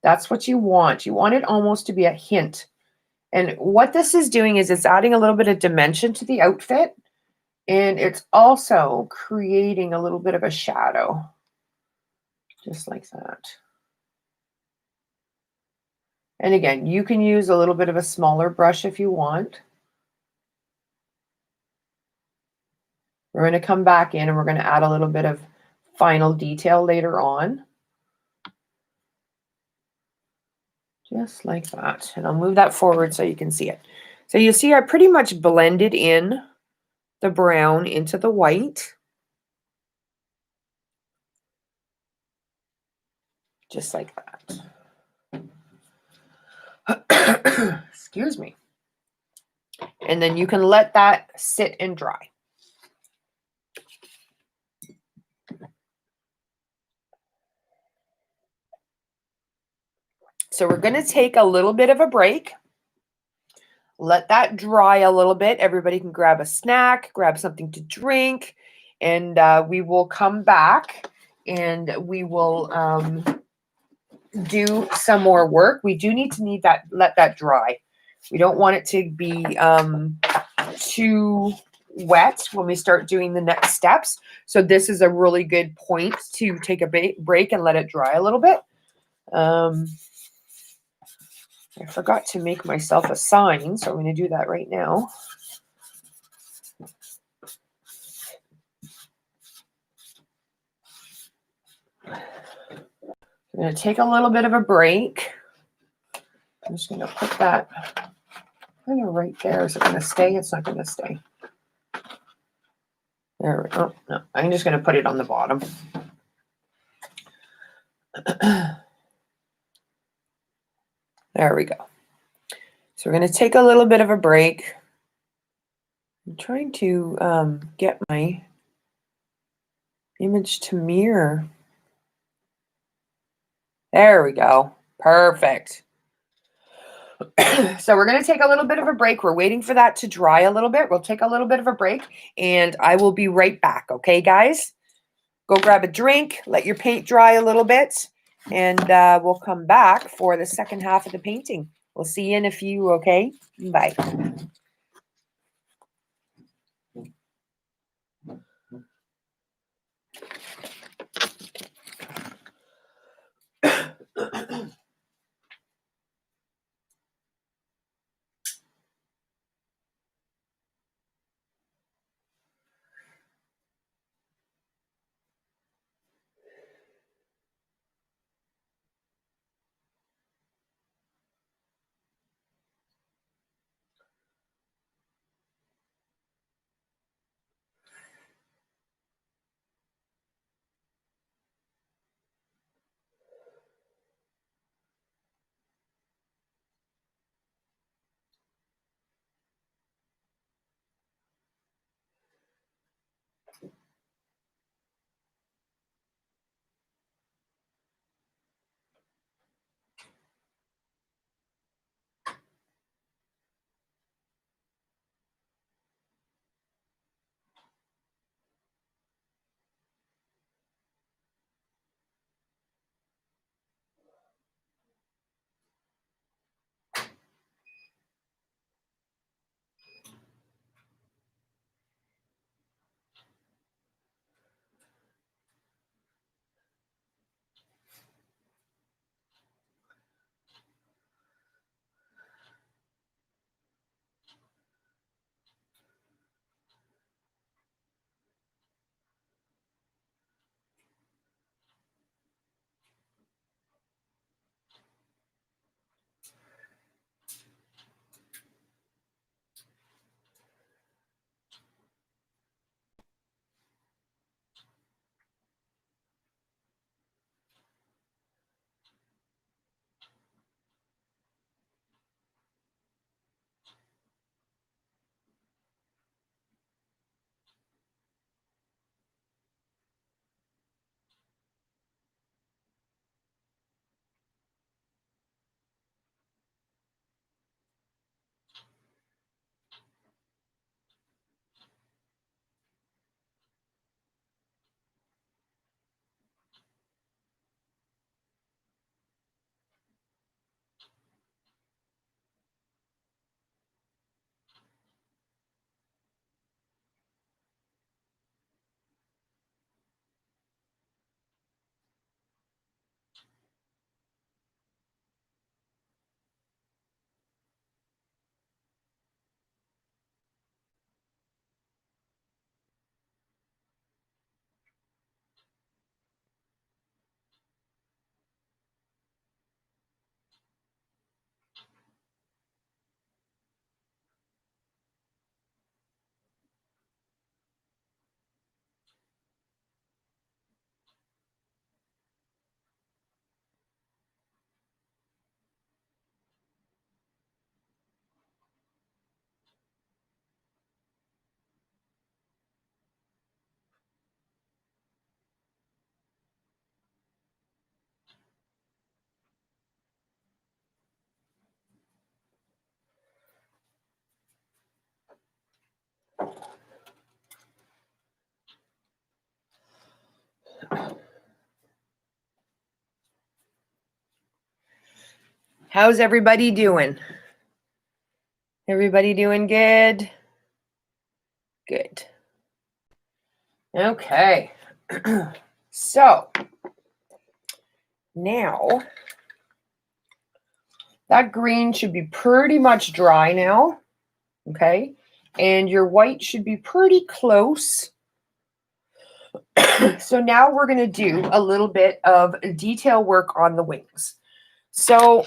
That's what you want. You want it almost to be a hint. And what this is doing is it's adding a little bit of dimension to the outfit. And it's also creating a little bit of a shadow. Just like that. And again, you can use a little bit of a smaller brush if you want. We're going to come back in and we're going to add a little bit of final detail later on. Just like that. And I'll move that forward so you can see it. So you see I pretty much blended in the brown into the white. Just like that. Excuse me. And then you can let that sit and dry. So we're going to take a little bit of a break. Let that dry a little bit. Everybody can grab a snack, grab something to drink, and we will come back and we will do some more work. We do need to let that dry. We don't want it to be too wet when we start doing the next steps. So this is a really good point to take a break and let it dry a little bit. I forgot to make myself a sign, so I'm going to do that right now. I'm going to take a little bit of a break. I'm just going to put that kind of right there. Is it going to stay? It's not going to stay. There we go. No, I'm just going to put it on the bottom. There we go. So we're going to take a little bit of a break. I'm trying to get my image to mirror. There we go. Perfect. So we're going to take a little bit of a break. We're waiting for that to dry a little bit. We'll take a little bit of a break and I will be right back. Okay, guys? Go grab a drink, let your paint dry a little bit, and we'll come back for the second half of the painting. We'll see you in a few, okay? Bye. How's everybody doing? Everybody doing good? Good. Okay. So now that green should be pretty much dry now. Okay. And your white should be pretty close. So now we're going to do a little bit of detail work on the wings. So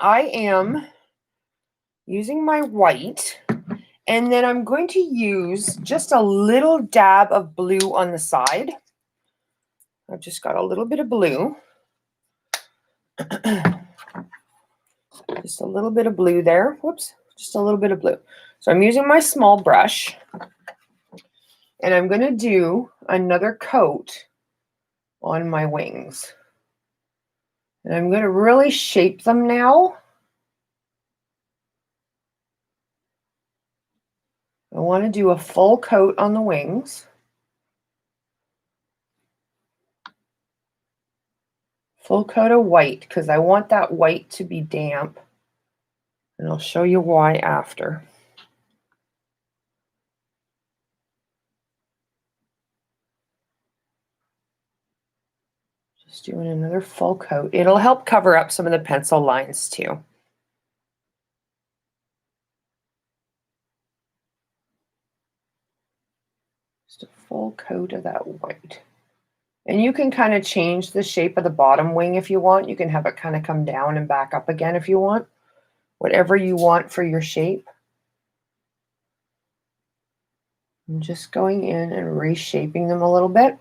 I am using my white, and then I'm going to use just a little dab of blue on the side. I've just got a little bit of blue. Just a little bit of blue there. Whoops, just a little bit of blue. So I'm using my small brush, and I'm going to do another coat on my wings. And I'm going to really shape them now. I want to do a full coat on the wings. Full coat of white, because I want that white to be damp. And I'll show you why after. Just doing another full coat. It'll help cover up some of the pencil lines too. Just a full coat of that white. And you can kind of change the shape of the bottom wing if you want. You can have it kind of come down and back up again if you want. Whatever you want for your shape. I'm just going in and reshaping them a little bit.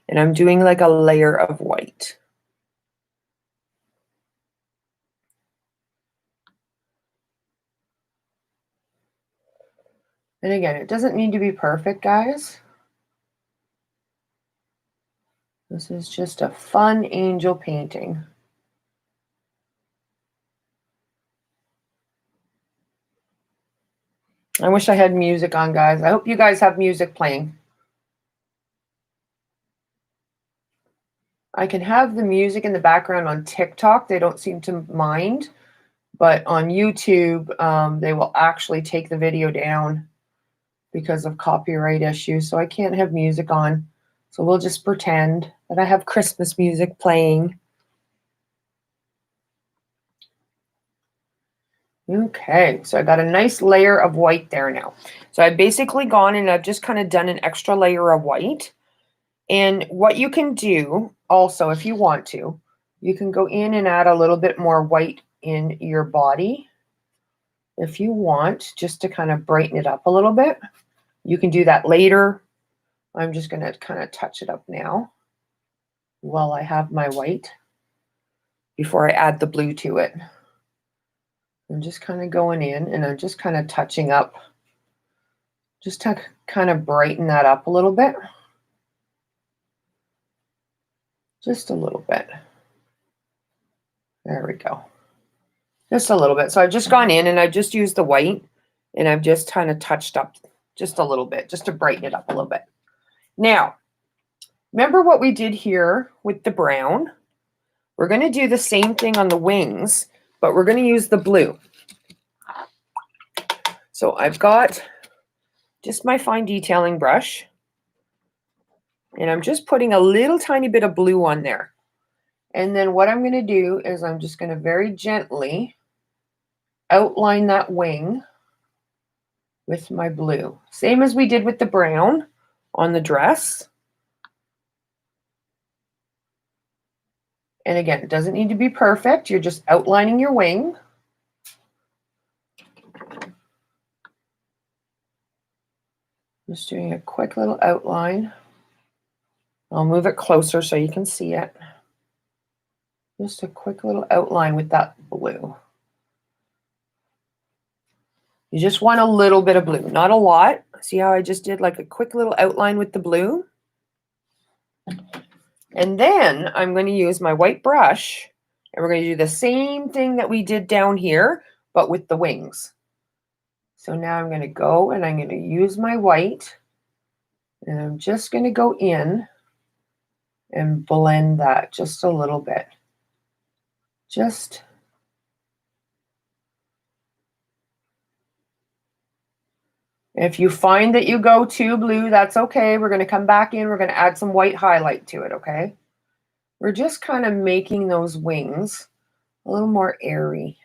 And I'm doing like a layer of white. And again, it doesn't need to be perfect, guys. This is just a fun angel painting. I wish I had music on, guys. I hope you guys have music playing. I can have the music in the background on TikTok. They don't seem to mind. But on YouTube, they will actually take the video down because of copyright issues. So I can't have music on. So we'll just pretend that I have Christmas music playing. Okay, so I got a nice layer of white there now. So I've basically gone and I've just kind of done an extra layer of white. And what you can do also, if you want to, you can go in and add a little bit more white in your body if you want, just to kind of brighten it up a little bit. You can do that later. I'm just going to kind of touch it up now while I have my white before I add the blue to it. I'm just kind of going in and I'm just kind of touching up just to kind of brighten that up a little bit. Just a little bit. There we go. Just a little bit. So I've just gone in and I've just used the white and I've just kind of touched up just a little bit, just to brighten it up a little bit. Now, remember what we did here with the brown? We're going to do the same thing on the wings, but we're going to use the blue. So I've got just my fine detailing brush, and I'm just putting a little tiny bit of blue on there. And then what I'm going to do is I'm just going to very gently outline that wing with my blue. Same as we did with the brown on the dress. And again, it doesn't need to be perfect. You're just outlining your wing. Just doing a quick little outline. I'll move it closer so you can see it. Just a quick little outline with that blue. You just want a little bit of blue, not a lot. See how I just did like a quick little outline with the blue? And then I'm going to use my white brush, and we're going to do the same thing that we did down here, but with the wings. So now I'm going to go and I'm going to use my white, and I'm just going to go in and blend that just a little bit. Just If you find that you go too blue, that's okay. We're going to come back in. We're going to add some white highlight to it, okay? We're just kind of making those wings a little more airy.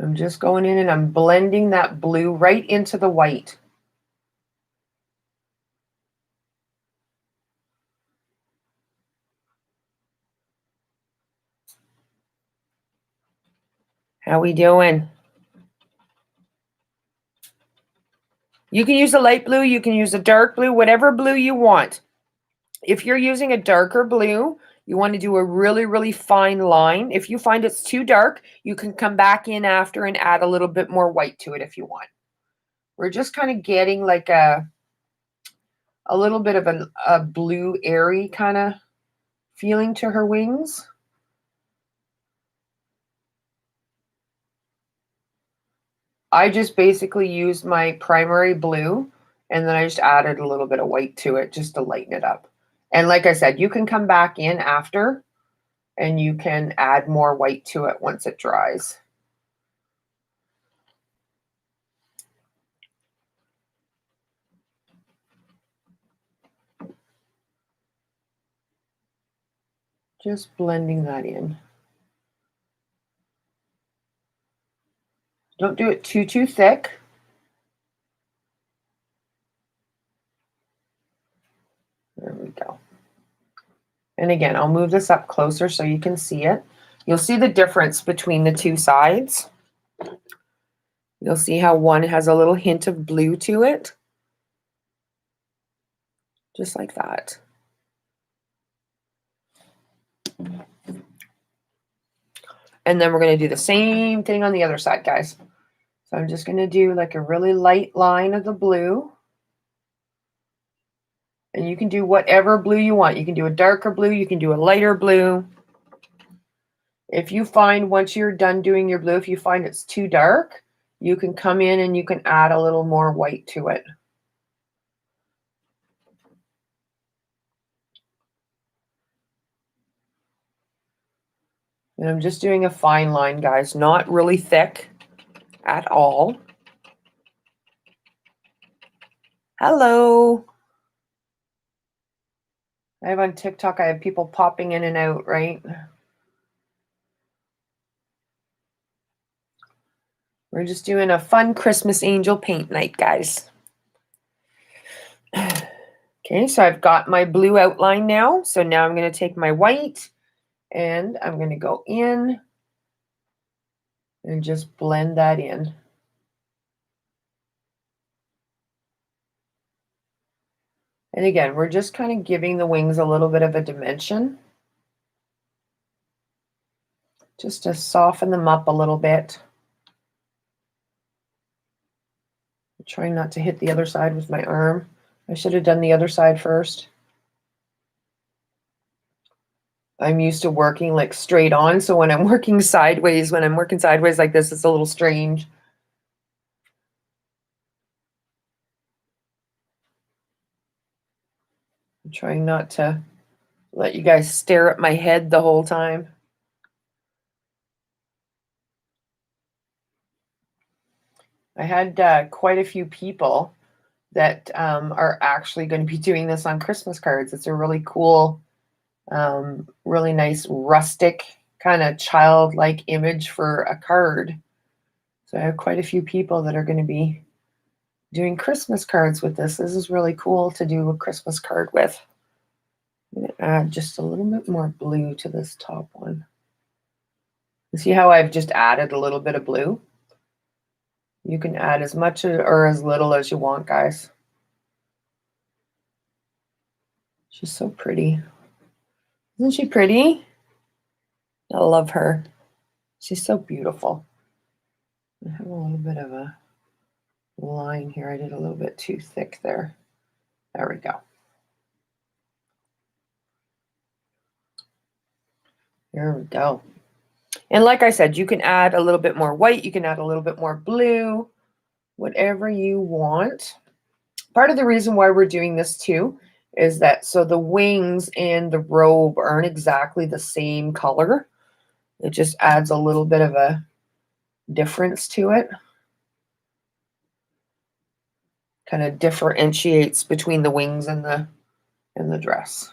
I'm just going in and I'm blending that blue right into the white. How we doing? You can use a light blue, you can use a dark blue, whatever blue you want. If you're using a darker blue, you want to do a really, really fine line. If you find it's too dark, you can come back in after and add a little bit more white to it if you want. We're just kind of getting like a little bit of a blue airy kind of feeling to her wings. I just basically used my primary blue and then I just added a little bit of white to it just to lighten it up. And like I said, you can come back in after and you can add more white to it once it dries. Just blending that in. Don't do it too thick. There we go. And again, I'll move this up closer so you can see it. You'll see the difference between the two sides. You'll see how one has a little hint of blue to it. Just like that. And then we're going to do the same thing on the other side, guys. So I'm just going to do like a really light line of the blue. And you can do whatever blue you want. You can do a darker blue. You can do a lighter blue. If you find once you're done doing your blue, if you find it's too dark, you can come in and you can add a little more white to it. And I'm just doing a fine line, guys, not really thick at all. Hello. I have on TikTok, I have people popping in and out, right? We're just doing a fun Christmas angel paint night, guys. Okay, so I've got my blue outline now. So now I'm going to take my white and I'm going to go in and just blend that in. And again, we're just kind of giving the wings a little bit of a dimension, just to soften them up a little bit. I'm trying not to hit the other side with my arm. I should have done the other side first. I'm used to working like straight on, so when I'm working sideways, like this, it's a little strange. I'm trying not to let you guys stare at my head the whole time. I had quite a few people that are actually going to be doing this on Christmas cards. It's a really cool, really nice rustic kind of childlike image for a card. So I have quite a few people that are going to be doing Christmas cards with this. This is really cool to do a Christmas card with. I'm going to add just a little bit more blue to this top one. You see how I've just added a little bit of blue? You can add as much or as little as you want, guys. She's so pretty. Isn't she pretty? I love her. She's so beautiful. I have a little bit of a line here. I did a little bit too thick there. There we go. There we go. And like I said, you can add a little bit more white. You can add a little bit more blue, whatever you want. Part of the reason why we're doing this too is that so the wings and the robe aren't exactly the same color. It just adds a little bit of a difference to it. Kind of differentiates between the wings and the dress.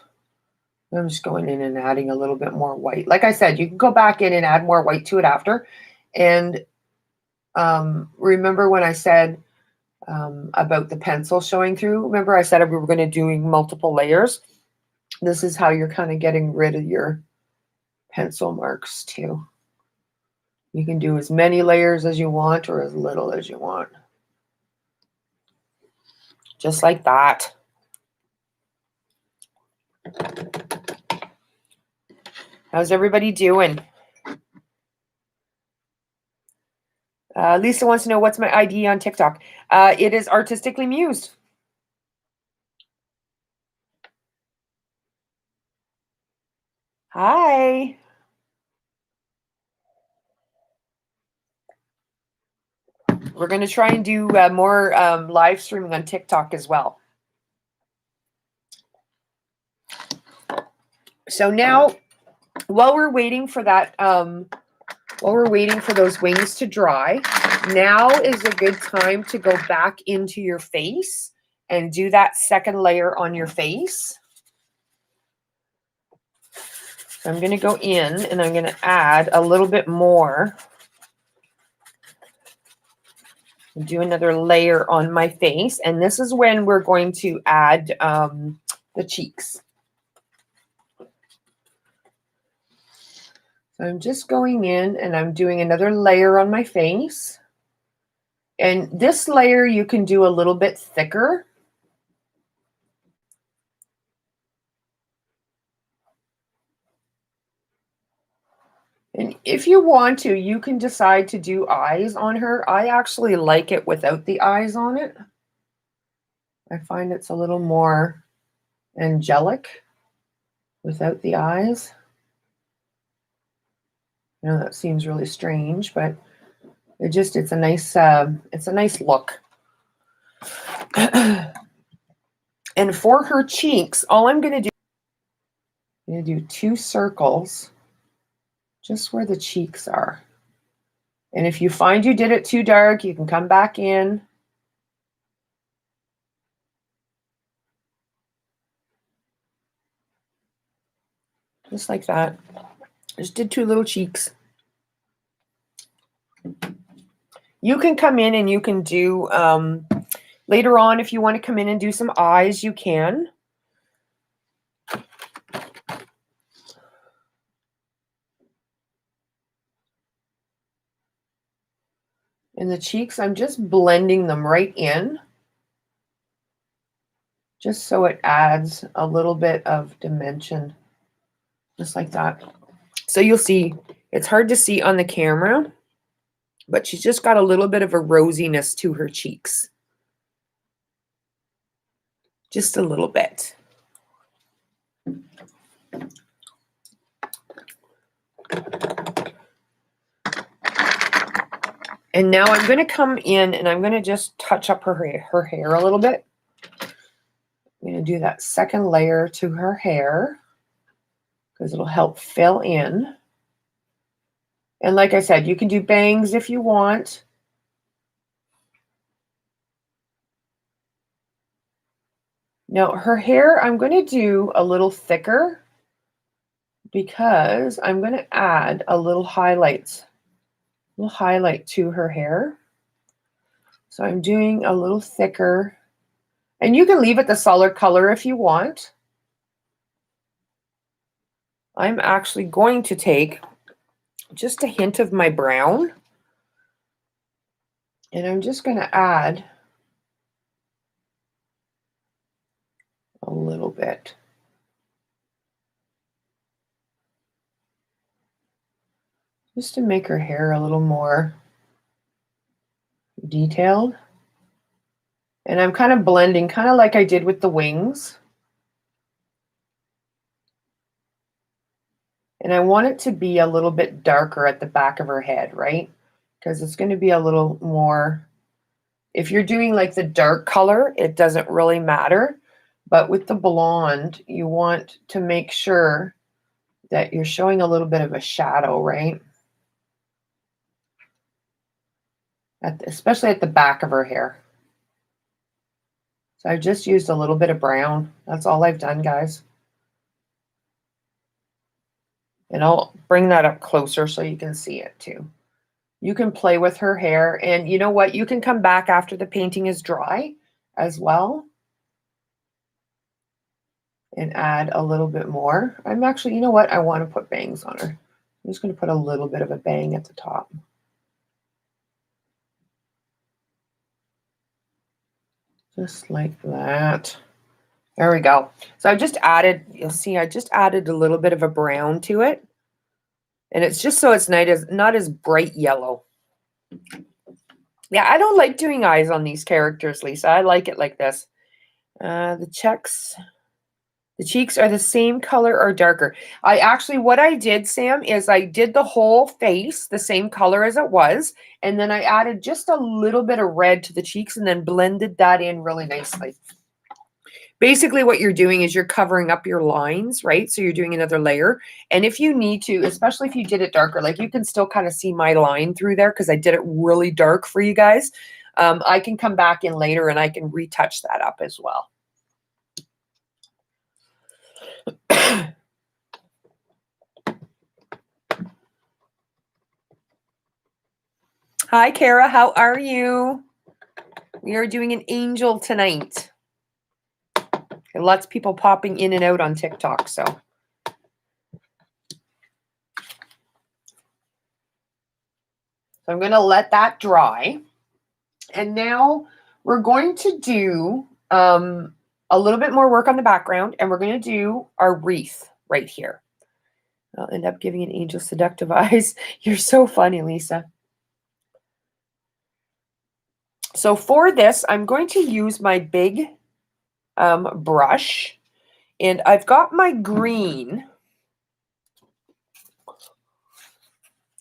I'm just going in and adding a little bit more white. Like I said, you can go back in and add more white to it after. And remember when I said about the pencil showing through? Remember I said we were going to doing multiple layers? This is how you're kind of getting rid of your pencil marks too. You can do as many layers as you want or as little as you want. Just like that. How's everybody doing? Lisa wants to know what's my ID on TikTok. It is Artistically Mused. Hi. We're going to try and do more live streaming on TikTok as well. So now, while we're waiting for that, while we're waiting for those wings to dry, now is a good time to go back into your face and do that second layer on your face. So I'm going to go in and I'm going to add a little bit more. Do another layer on my face. And this is when we're going to add the cheeks. So I'm just going in and I'm doing another layer on my face. And this layer you can do a little bit thicker. And if you want to, you can decide to do eyes on her. I actually like it without the eyes on it. I find it's a little more angelic without the eyes. I know that seems really strange, but it's a nice look. And for her cheeks, all I'm going to do 2 circles just where the cheeks are. And if you find you did it too dark, you can come back in. Just like that. Just did 2 little cheeks. You can come in and you can do, later on, if you want to come in and do some eyes, you can. And the cheeks, I'm just blending them right in, just so it adds a little bit of dimension, just like that. So you'll see, it's hard to see on the camera, but she's just got a little bit of a rosiness to her cheeks. Just a little bit. And now I'm going to come in and I'm going to just touch up her hair a little bit. I'm going to do that second layer to her hair because it'll help fill in. And like I said, you can do bangs if you want. Now her hair, I'm going to do a little thicker because I'm going to add a little highlight to her hair. So I'm doing a little thicker, and you can leave it the solid color if you want. I'm actually going to take just a hint of my brown, and I'm just going to add a little bit. Just to make her hair a little more detailed. And I'm kind of blending, kind of like I did with the wings. And I want it to be a little bit darker at the back of her head, right? Because it's going to be a little more, if you're doing like the dark color, it doesn't really matter. But with the blonde, you want to make sure that you're showing a little bit of a shadow, right? especially at the back of her hair. So I just used a little bit of brown. That's all I've done, guys. And I'll bring that up closer so you can see it too. You can play with her hair, and you know what? You can come back after the painting is dry as well and add a little bit more. I'm actually, you know what? I want to put bangs on her. I'm just going to put a little bit of a bang at the top. Just like that. There we go. So I just added, you'll see, I just added a little bit of a brown to it. And it's just so it's not as bright yellow. Yeah, I don't like doing eyes on these characters, Lisa. I like it like this. The cheeks are the same color or darker. What I did, Sam, is I did the whole face the same color as it was. And then I added just a little bit of red to the cheeks and then blended that in really nicely. Basically what you're doing is you're covering up your lines, right? So you're doing another layer. And if you need to, especially if you did it darker, like you can still kind of see my line through there because I did it really dark for you guys. I can come back in later and I can retouch that up as well. Hi, Kara. How are you? We are doing an angel tonight. Lots of people popping in and out on TikTok, so. So I'm going to let that dry. And now we're going to do a little bit more work on the background, and we're going to do our wreath right here. I'll end up giving an angel seductive eyes. You're so funny, Lisa. So for this, I'm going to use my big brush, and I've got my green.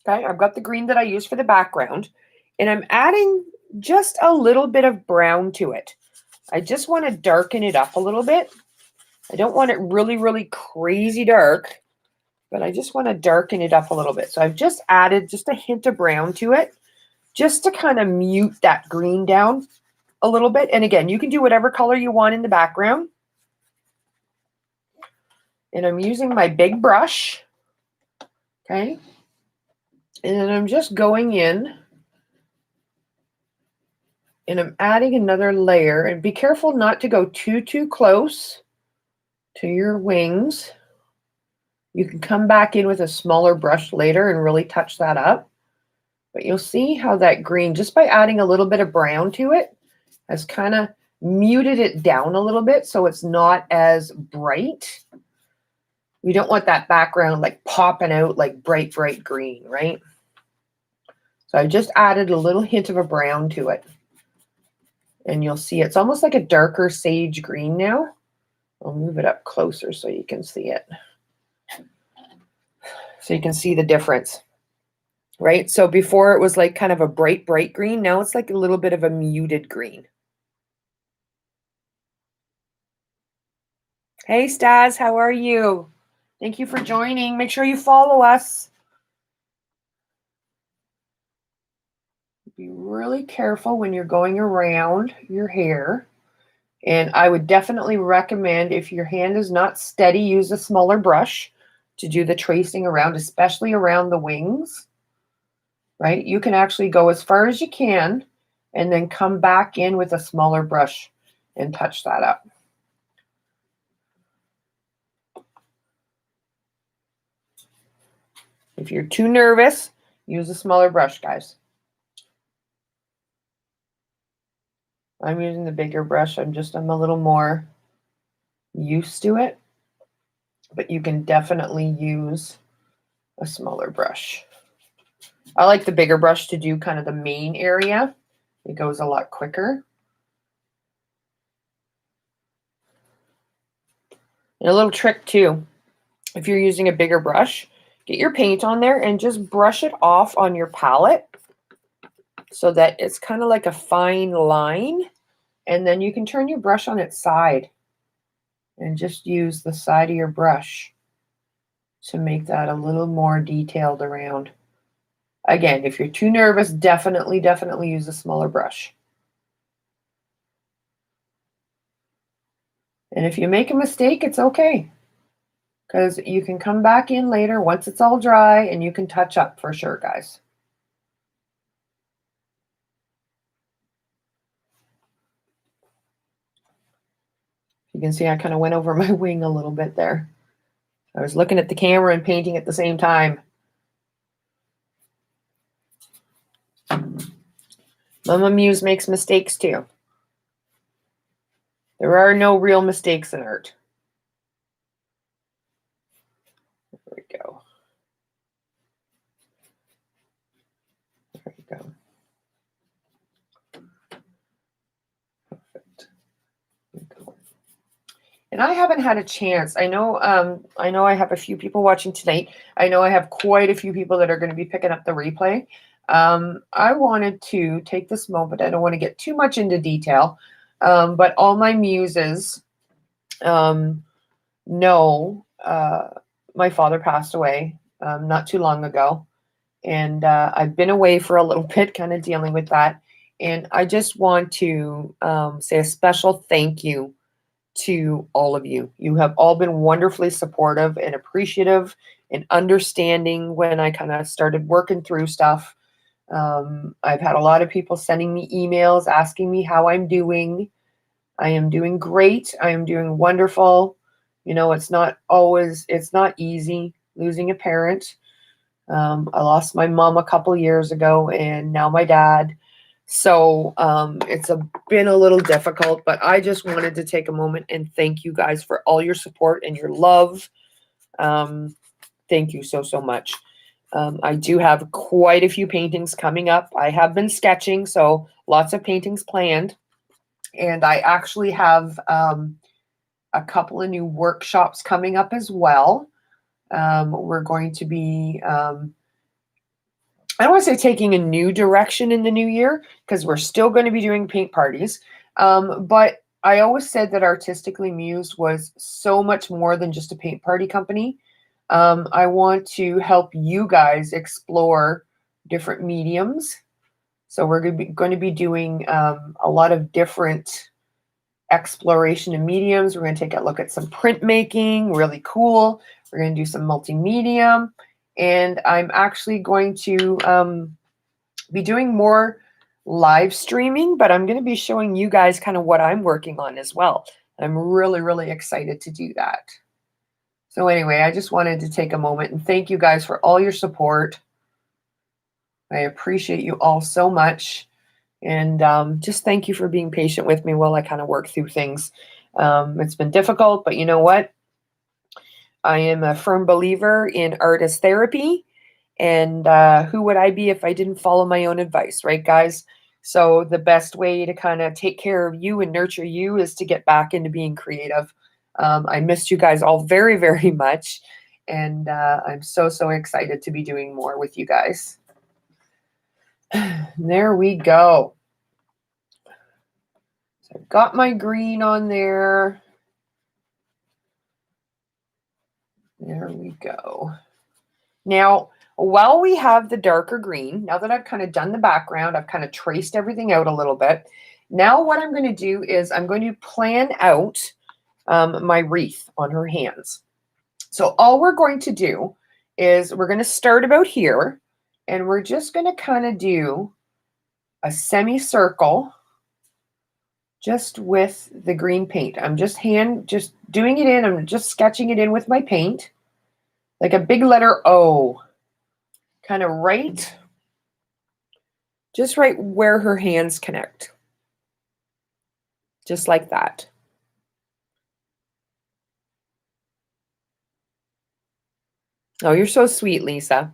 Okay, I've got the green that I use for the background, and I'm adding just a little bit of brown to it. I just want to darken it up a little bit. I don't want it really, really crazy dark, but I just want to darken it up a little bit. So I've just added just a hint of brown to it, just to kind of mute that green down a little bit. And again, you can do whatever color you want in the background. And I'm using my big brush, okay? And then I'm just going in and I'm adding another layer. And be careful not to go too close to your wings. You can come back in with a smaller brush later and really touch that up. But you'll see how that green, just by adding a little bit of brown to it, has kind of muted it down a little bit so it's not as bright. We don't want that background like popping out like bright green, right? So I just added a little hint of a brown to it. And you'll see it's almost like a darker sage green now. I'll move it up closer so you can see it. So you can see the difference, right? So before it was like kind of a bright green. Now it's like a little bit of a muted green. Hey, Stas, how are you? Thank you for joining. Make sure you follow us. Be really careful when you're going around your hair. And I would definitely recommend, if your hand is not steady, use a smaller brush to do the tracing around, especially around the wings, right? You can actually go as far as you can and then come back in with a smaller brush and touch that up. If you're too nervous, use a smaller brush, guys. I'm using the bigger brush. I'm a little more used to it, but you can definitely use a smaller brush. I like the bigger brush to do kind of the main area. It goes a lot quicker. And a little trick too, if you're using a bigger brush, get your paint on there and just brush it off on your palette so that it's kind of like a fine line. And then you can turn your brush on its side and just use the side of your brush to make that a little more detailed around. Again, if you're too nervous, definitely use a smaller brush. And if you make a mistake, it's okay, because you can come back in later once it's all dry and you can touch up for sure, guys. You can see I kind of went over my wing a little bit there. I was looking at the camera and painting at the same time. Mama Muse makes mistakes too. There are no real mistakes in art. There we go. There we go. Perfect. And I haven't had a chance. I know I have a few people watching tonight. I know I have quite a few people that are going to be picking up the replay. I wanted to take this moment. I don't want to get too much into detail, but all my muses know my father passed away not too long ago. And I've been away for a little bit, kind of dealing with that. And I just want to say a special thank you to all of you. You have all been wonderfully supportive and appreciative and understanding when I kind of started working through stuff. I've had a lot of people sending me emails asking me how I'm doing. I am doing great. I am doing wonderful. You know, it's not easy losing a parent. I lost my mom a couple years ago and now my dad. So it's been a little difficult, but I just wanted to take a moment and thank you guys for all your support and your love. Thank you so, so much. I do have quite a few paintings coming up. I have been sketching, so lots of paintings planned. And I actually have a couple of new workshops coming up as well. We're going to be I don't want to say taking a new direction in the new year, because we're still going to be doing paint parties. But I always said that Artistically Mused was so much more than just a paint party company. I want to help you guys explore different mediums. So we're going to be doing a lot of different exploration of mediums. We're going to take a look at some printmaking, really cool. We're going to do some multimedia. And I'm actually going to be doing more live streaming, but I'm going to be showing you guys kind of what I'm working on as well. I'm really, really excited to do that. So anyway, I just wanted to take a moment and thank you guys for all your support. I appreciate you all so much. And just thank you for being patient with me while I kind of work through things. It's been difficult, but you know what? I am a firm believer in art as therapy. And who would I be if I didn't follow my own advice, right, guys? So the best way to kind of take care of you and nurture you is to get back into being creative. I missed you guys all very, very much. And I'm so, so excited to be doing more with you guys. There we go. So I've got my green on there. There we go. Now, while we have the darker green, now that I've kind of done the background, I've kind of traced everything out a little bit. Now what I'm going to do is I'm going to plan out my wreath on her hands. So all we're going to do is we're going to start about here, and we're just going to kind of do a semicircle just with the green paint. I'm just doing it in. I'm just sketching it in with my paint, like a big letter O, kind of just right where her hands connect. Just like that. Oh, you're so sweet, Lisa.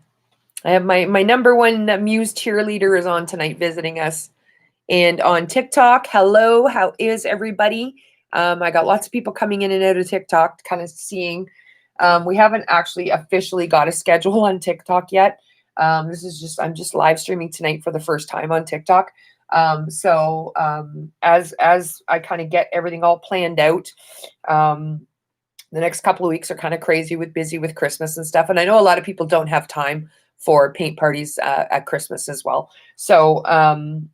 I have my number one Muse cheerleader is on tonight visiting us. And on TikTok, hello, how is everybody? I got lots of people coming in and out of TikTok, kind of seeing. We haven't actually officially got a schedule on TikTok yet. I'm just live streaming tonight for the first time on TikTok. So as I kind of get everything all planned out, the next couple of weeks are kind of crazy busy with Christmas and stuff. And I know a lot of people don't have time for paint parties at Christmas as well. So I'm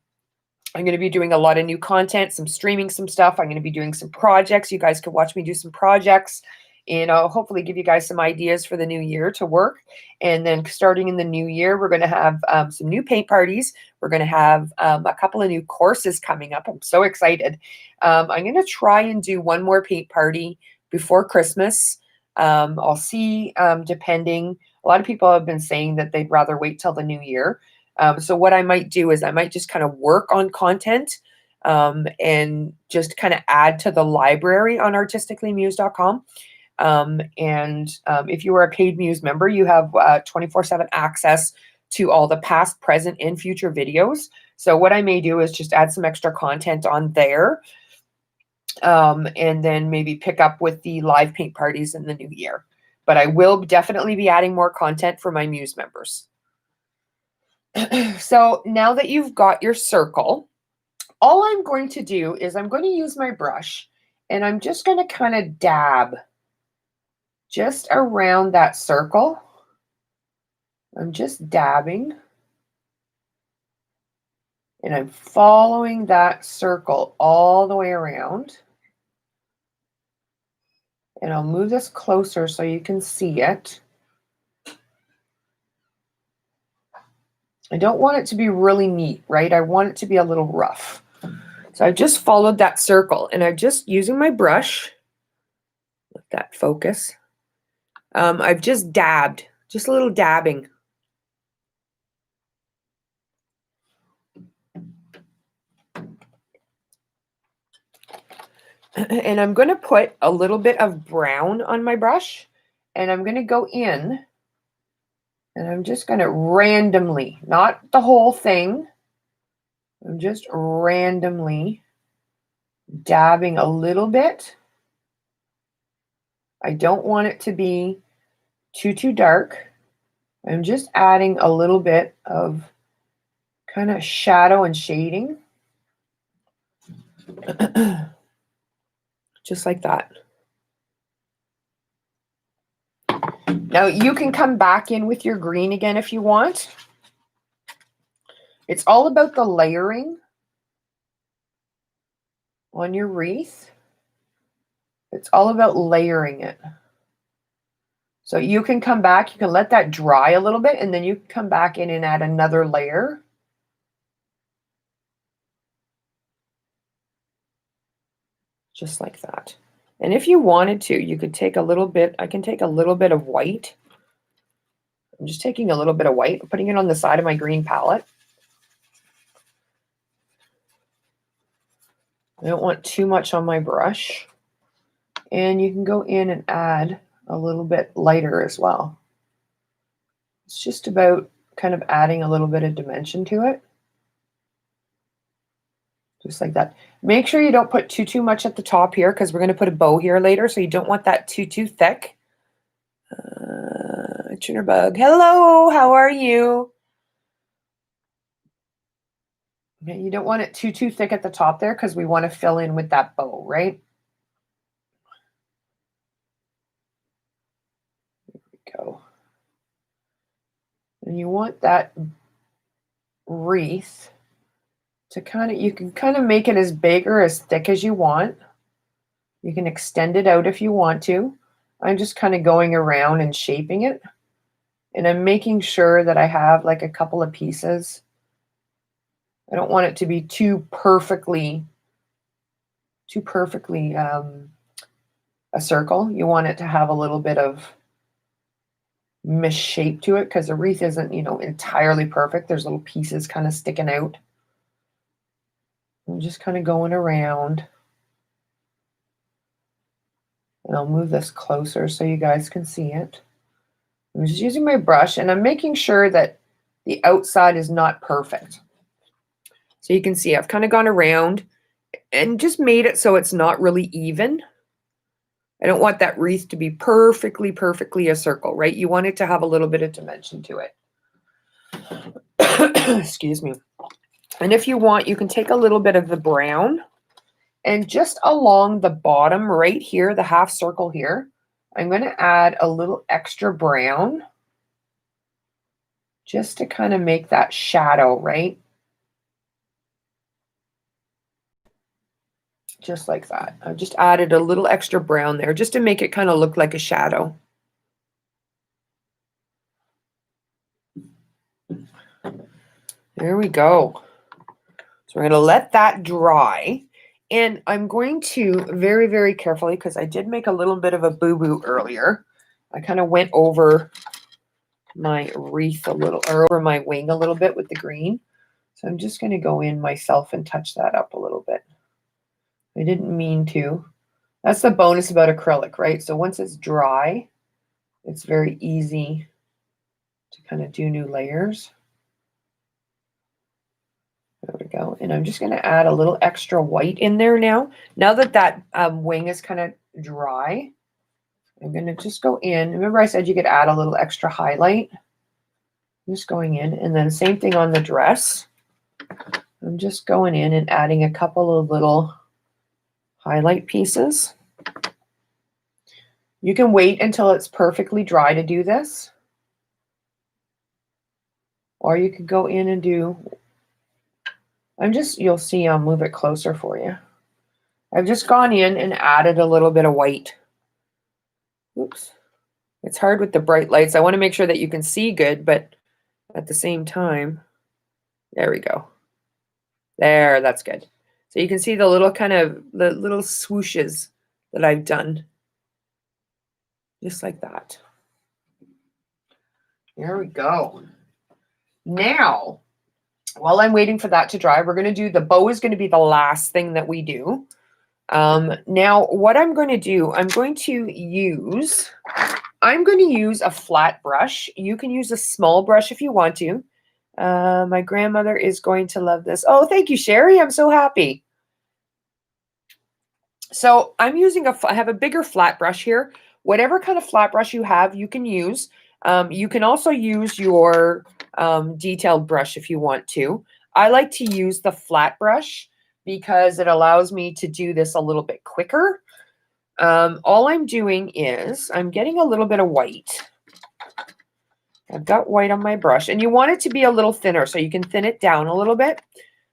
going to be doing a lot of new content, some streaming, some stuff. I'm going to be doing some projects. You guys could watch me do some projects, and I'll hopefully give you guys some ideas for the new year to work. And then starting in the new year, we're going to have some new paint parties. We're going to have a couple of new courses coming up. I'm so excited. I'm going to try and do one more paint party before Christmas. I'll see, depending. A lot of people have been saying that they'd rather wait till the new year. So what I might do is I might just kind of work on content and just kind of add to the library on artisticallymuse.com. If you are a paid Muse member, you have 24/7 access to all the past, present, and future videos. So what I may do is just add some extra content on there, and then maybe pick up with the live paint parties in the new year. But I will definitely be adding more content for my Muse members. So now that you've got your circle, all I'm going to do is I'm going to use my brush, and I'm just going to kind of dab just around that circle. I'm just dabbing, and I'm following that circle all the way around. And I'll move this closer so you can see it. I don't want it to be really neat, right? I want it to be a little rough. So I've just followed that circle, and I'm just using my brush. Let that focus. I've just dabbed, just a little dabbing. And I'm going to put a little bit of brown on my brush, and I'm going to go in, and I'm just going to randomly, not the whole thing, I'm just randomly dabbing a little bit. I don't want it to be too dark. I'm just adding a little bit of kind of shadow and shading. Just like that. Now you can come back in with your green again if you want. It's all about the layering on your wreath. It's all about layering it. So you can come back, you can let that dry a little bit, and then you can come back in and add another layer. Just like that. And if you wanted to, you could take a little bit, I can take a little bit of white. I'm just taking a little bit of white, putting it on the side of my green palette. I don't want too much on my brush. And you can go in and add a little bit lighter as well. It's just about kind of adding a little bit of dimension to it. Just like that. Make sure you don't put too much at the top here, because we're going to put a bow here later, so you don't want that too thick. Bug, hello, how are you? Okay, you don't want it too thick at the top there, because we want to fill in with that bow, right? There we go. And you want that wreath to kind of, you can kind of make it as big or as thick as you want. You can extend it out if you want to. I'm just kind of going around and shaping it. And I'm making sure that I have like a couple of pieces. I don't want it to be too perfectly a circle. You want it to have a little bit of misshape to it, because the wreath isn't, you know, entirely perfect. There's little pieces kind of sticking out. I'm just kind of going around. And I'll move this closer so you guys can see it. I'm just using my brush, and I'm making sure that the outside is not perfect. So you can see I've kind of gone around and just made it so it's not really even. I don't want that wreath to be perfectly a circle, right? You want it to have a little bit of dimension to it. Excuse me. And if you want, you can take a little bit of the brown, and just along the bottom right here, the half circle here, I'm going to add a little extra brown just to kind of make that shadow, right? Just like that. I've just added a little extra brown there just to make it kind of look like a shadow. There we go. So we're going to let that dry. And I'm going to very, very carefully, because I did make a little bit of a boo-boo earlier. I kind of went over my wreath a little, or over my wing a little bit with the green. So I'm just going to go in myself and touch that up a little bit. I didn't mean to. That's the bonus about acrylic, right? So once it's dry, it's very easy to kind of do new layers. There we go. And I'm just going to add a little extra white in there now. Now that that wing is kind of dry, I'm going to just go in. Remember I said you could add a little extra highlight? I'm just going in. And then same thing on the dress. I'm just going in and adding a couple of little highlight pieces. You can wait until it's perfectly dry to do this. Or you could go in and do, you'll see I'll move it closer for you. I've just gone in and added a little bit of white. Oops. It's hard with the bright lights. I want to make sure that you can see good, but at the same time, there we go. There, that's good. So you can see the little the little swooshes that I've done. Just like that. There we go. Now, while I'm waiting for that to dry, we're going to do, the bow is going to be the last thing that we do. Now, what I'm going to do, I'm going to use a flat brush. You can use a small brush if you want to. My grandmother is going to love this. Oh, thank you, Sherry. I'm so happy. So I'm using I have a bigger flat brush here. Whatever kind of flat brush you have, you can use. You can also use your detailed brush if you want to. I like to use the flat brush because it allows me to do this a little bit quicker. All I'm doing is I'm getting a little bit of white. I've got white on my brush, and you want it to be a little thinner so you can thin it down a little bit.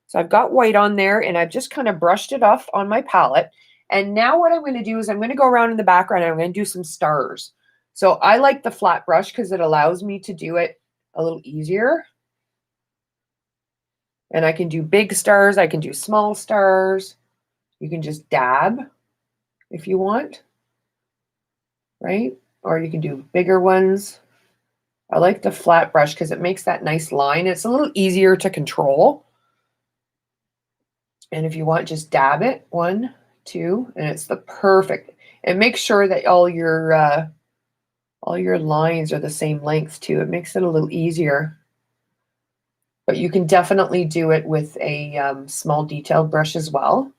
So I've got white on there, and I've just kind of brushed it off on my palette. And now what I'm going to do is I'm going to go around in the background and I'm going to do some stars. So I like the flat brush because it allows me to do it a little easier. And I can do big stars. I can do small stars. You can just dab if you want, right? Or you can do bigger ones. I like the flat brush because it makes that nice line. It's a little easier to control. And if you want, just dab it, 1, 2, and it's the perfect. And make sure that all your lines are the same length too. It makes it a little easier. But you can definitely do it with a small detailed brush as well.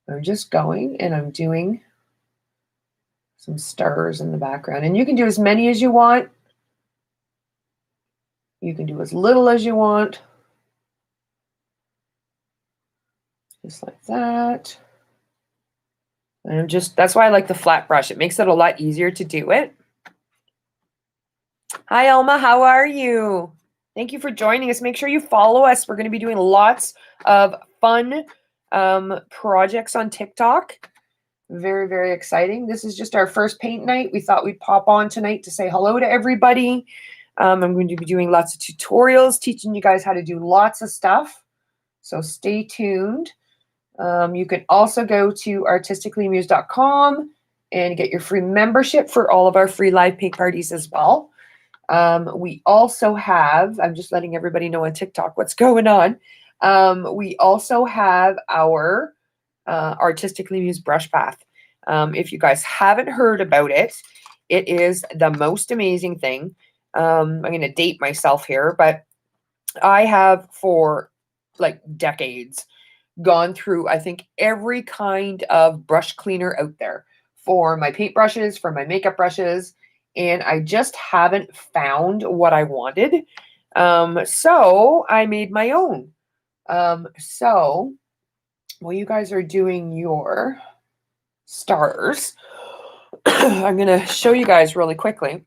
I'm just going and I'm doing some stars in the background. And you can do as many as you want. You can do as little as you want. Just like that. And that's why I like the flat brush. It makes it a lot easier to do it. Hi, Elma. How are you? Thank you for joining us. Make sure you follow us. We're going to be doing lots of fun projects on TikTok. Very, very exciting. This is just our first paint night. We thought we'd pop on tonight to say hello to everybody. I'm going to be doing lots of tutorials, teaching you guys how to do lots of stuff. So stay tuned. You can also go to artisticallymuse.com and get your free membership for all of our free live paint parties as well. We also have, I'm just letting everybody know on TikTok what's going on. We also have our Artistically Muse brush bath. If you guys haven't heard about it, it is the most amazing thing. I'm going to date myself here, but I have for like decades gone through, I think, every kind of brush cleaner out there for my paint brushes, for my makeup brushes, and I just haven't found what I wanted. So I made my own. So while you guys are doing your stars, I'm going to show you guys really quickly.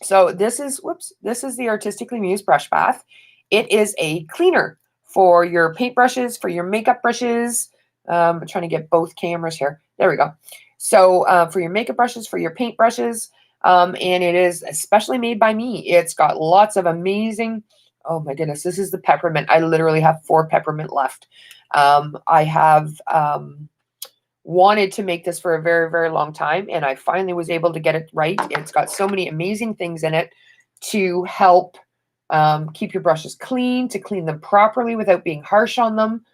So this is, whoops, this is the Artistically Mused Brush Bath. It is a cleaner for your paintbrushes, for your makeup brushes. I'm trying to get both cameras here. There we go. So for your makeup brushes, for your paint brushes, and it is especially made by me. It's got lots of amazing, oh my goodness, this is the peppermint. I literally have 4 peppermint left. I have wanted to make this for a very, very long time, and I finally was able to get it right. It's got so many amazing things in it to help keep your brushes clean, to clean them properly without being harsh on them,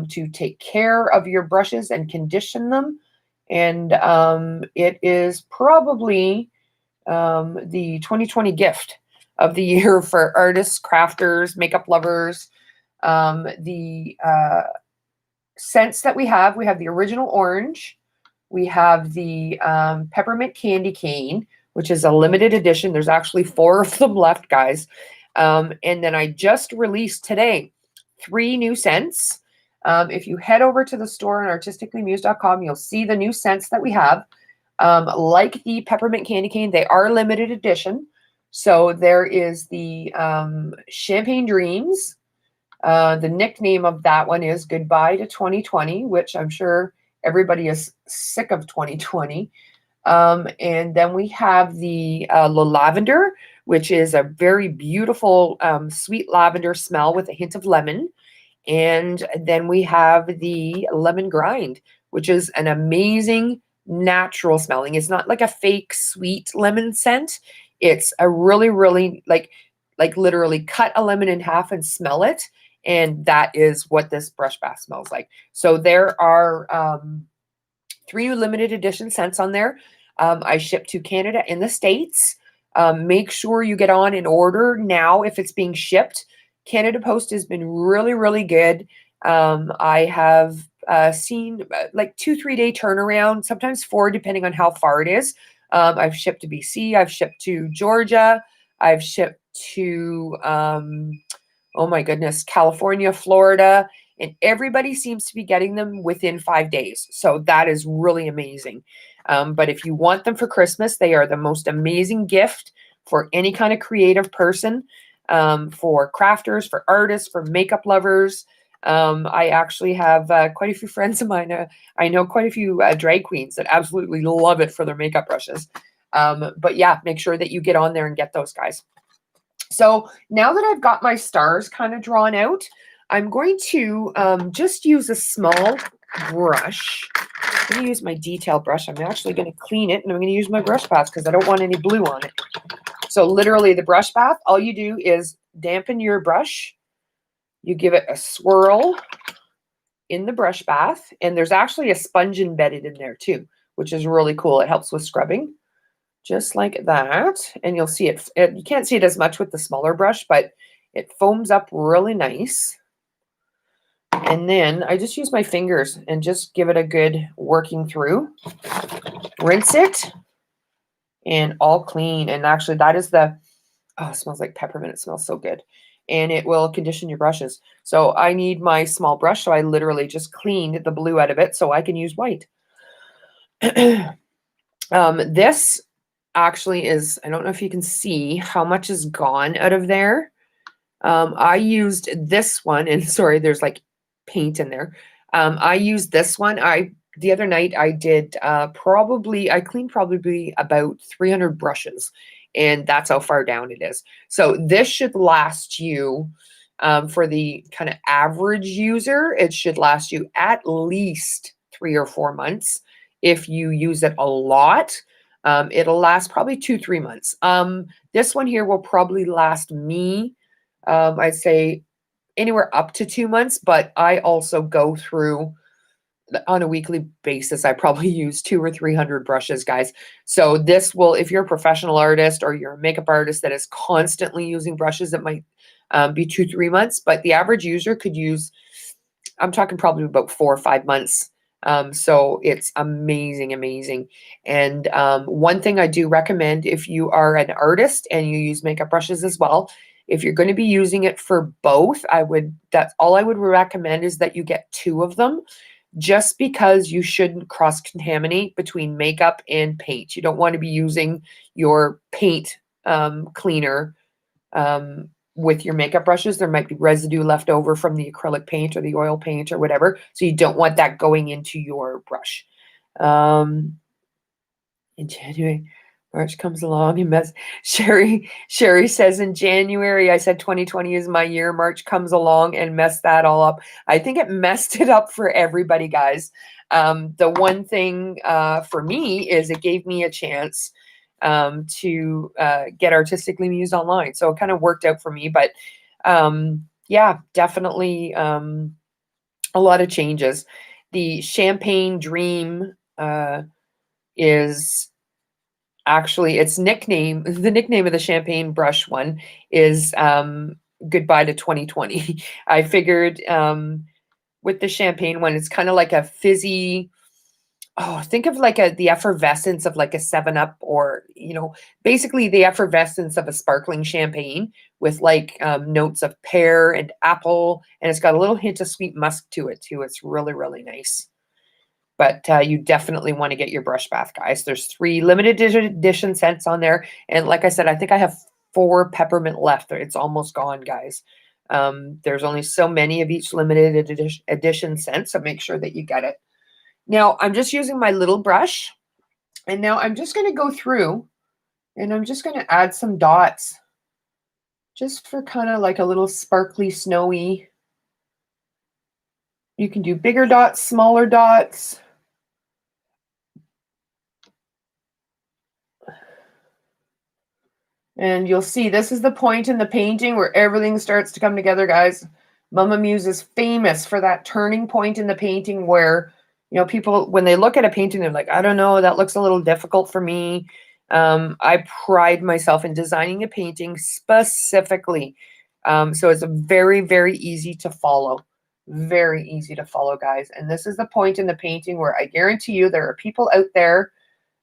to take care of your brushes and condition them. And it is probably the 2020 gift of the year for artists, crafters, makeup lovers. The scents that we have the original orange, we have the peppermint candy cane, which is a limited edition. There's actually 4 of them left, guys. And then I just released today 3 new scents. If you head over to the store on artisticallymuse.com, you'll see the new scents that we have. Like the peppermint candy cane, they are limited edition. So there is the Champagne Dreams. The nickname of that one is Goodbye to 2020, which I'm sure everybody is sick of 2020. And then we have the Lavender, which is a very beautiful sweet lavender smell with a hint of lemon. And then we have the Lemon Grind, which is an amazing natural smelling. It's not like a fake sweet lemon scent. It's a really, really like literally cut a lemon in half and smell it. And that is what this brush bath smells like. So there are 3 limited edition scents on there. I ship to Canada and the States. Make sure you get on and order now if it's being shipped. Canada Post has been really, really good. I have seen like 2-3 day turnaround, sometimes 4, depending on how far it is. I've shipped to BC. I've shipped to Georgia. I've shipped to oh my goodness, California, Florida, and everybody seems to be getting them within 5 days. So that is really amazing. But if you want them for Christmas, they are the most amazing gift for any kind of creative person, for crafters, for artists, for makeup lovers. I actually have quite a few friends of mine. I know quite a few drag queens that absolutely love it for their makeup brushes. But yeah, make sure that you get on there and get those, guys. So now that I've got my stars kind of drawn out, I'm going to just use a small brush. I'm going to use my detail brush. I'm actually going to clean it, and I'm going to use my brush bath because I don't want any blue on it. So literally the brush bath, all you do is dampen your brush. You give it a swirl in the brush bath, and there's actually a sponge embedded in there too, which is really cool. It helps with scrubbing. Just like that, and you'll see it. You can't see it as much with the smaller brush, but it foams up really nice. And then I just use my fingers and just give it a good working through. Rinse it, and all clean. And actually, that is the, oh, it smells like peppermint. It smells so good. And it will condition your brushes. So I need my small brush, so I literally just cleaned the blue out of it so I can use white. This actually is, I don't know if you can see how much is gone out of there. I used this one, and sorry, there's like paint in there. I used this one. The other night I did I cleaned probably about 300 brushes, and that's how far down it is. So this should last you, for the kind of average user, it should last you at least 3 or 4 months. If you use it a lot, it'll last probably 2-3 months. This one here will probably last me, I'd say anywhere up to 2 months, but I also go through on a weekly basis. I probably use 200 or 300 brushes, guys. So this will, if you're a professional artist or you're a makeup artist that is constantly using brushes, it might be 2-3 months, but the average user could use, I'm talking probably about 4 or 5 months. So it's amazing, amazing. And one thing I do recommend, if you are an artist and you use makeup brushes as well, if you're going to be using it for both, that's all I would recommend, is that you get 2 of them, just because you shouldn't cross contaminate between makeup and paint. You don't want to be using your paint cleaner with your makeup brushes. There might be residue left over from the acrylic paint or the oil paint or whatever. So you don't want that going into your brush. In January, March comes along and Sherry says in January, I said 2020 is my year. March comes along and messed that all up. I think it messed it up for everybody, guys. The one thing for me is it gave me a chance to get Artistically Mused online. So it kind of worked out for me. But yeah, definitely a lot of changes. The Champagne Dream is actually its nickname. The nickname of the champagne brush one is Goodbye to 2020. I figured with the champagne one, it's kind of like a fizzy. Oh, think of like the effervescence of like a 7-Up, or basically the effervescence of a sparkling champagne with like notes of pear and apple, and it's got a little hint of sweet musk to it too. It's really, really nice. But you definitely want to get your brush bath, guys. There's 3 limited edition scents on there. And like I said, I think I have 4 peppermint left. It's almost gone, guys. There's only so many of each limited edition scent, so make sure that you get it. Now, I'm just using my little brush. And now I'm just going to go through and I'm just going to add some dots just for kind of like a little sparkly, snowy. You can do bigger dots, smaller dots. And you'll see this is the point in the painting where everything starts to come together, guys. Mama Muse is famous for that turning point in the painting where, people, when they look at a painting, they're like, I don't know, that looks a little difficult for me. I pride myself in designing a painting specifically. So it's very, very easy to follow. Very easy to follow, guys. And this is the point in the painting where I guarantee you there are people out there,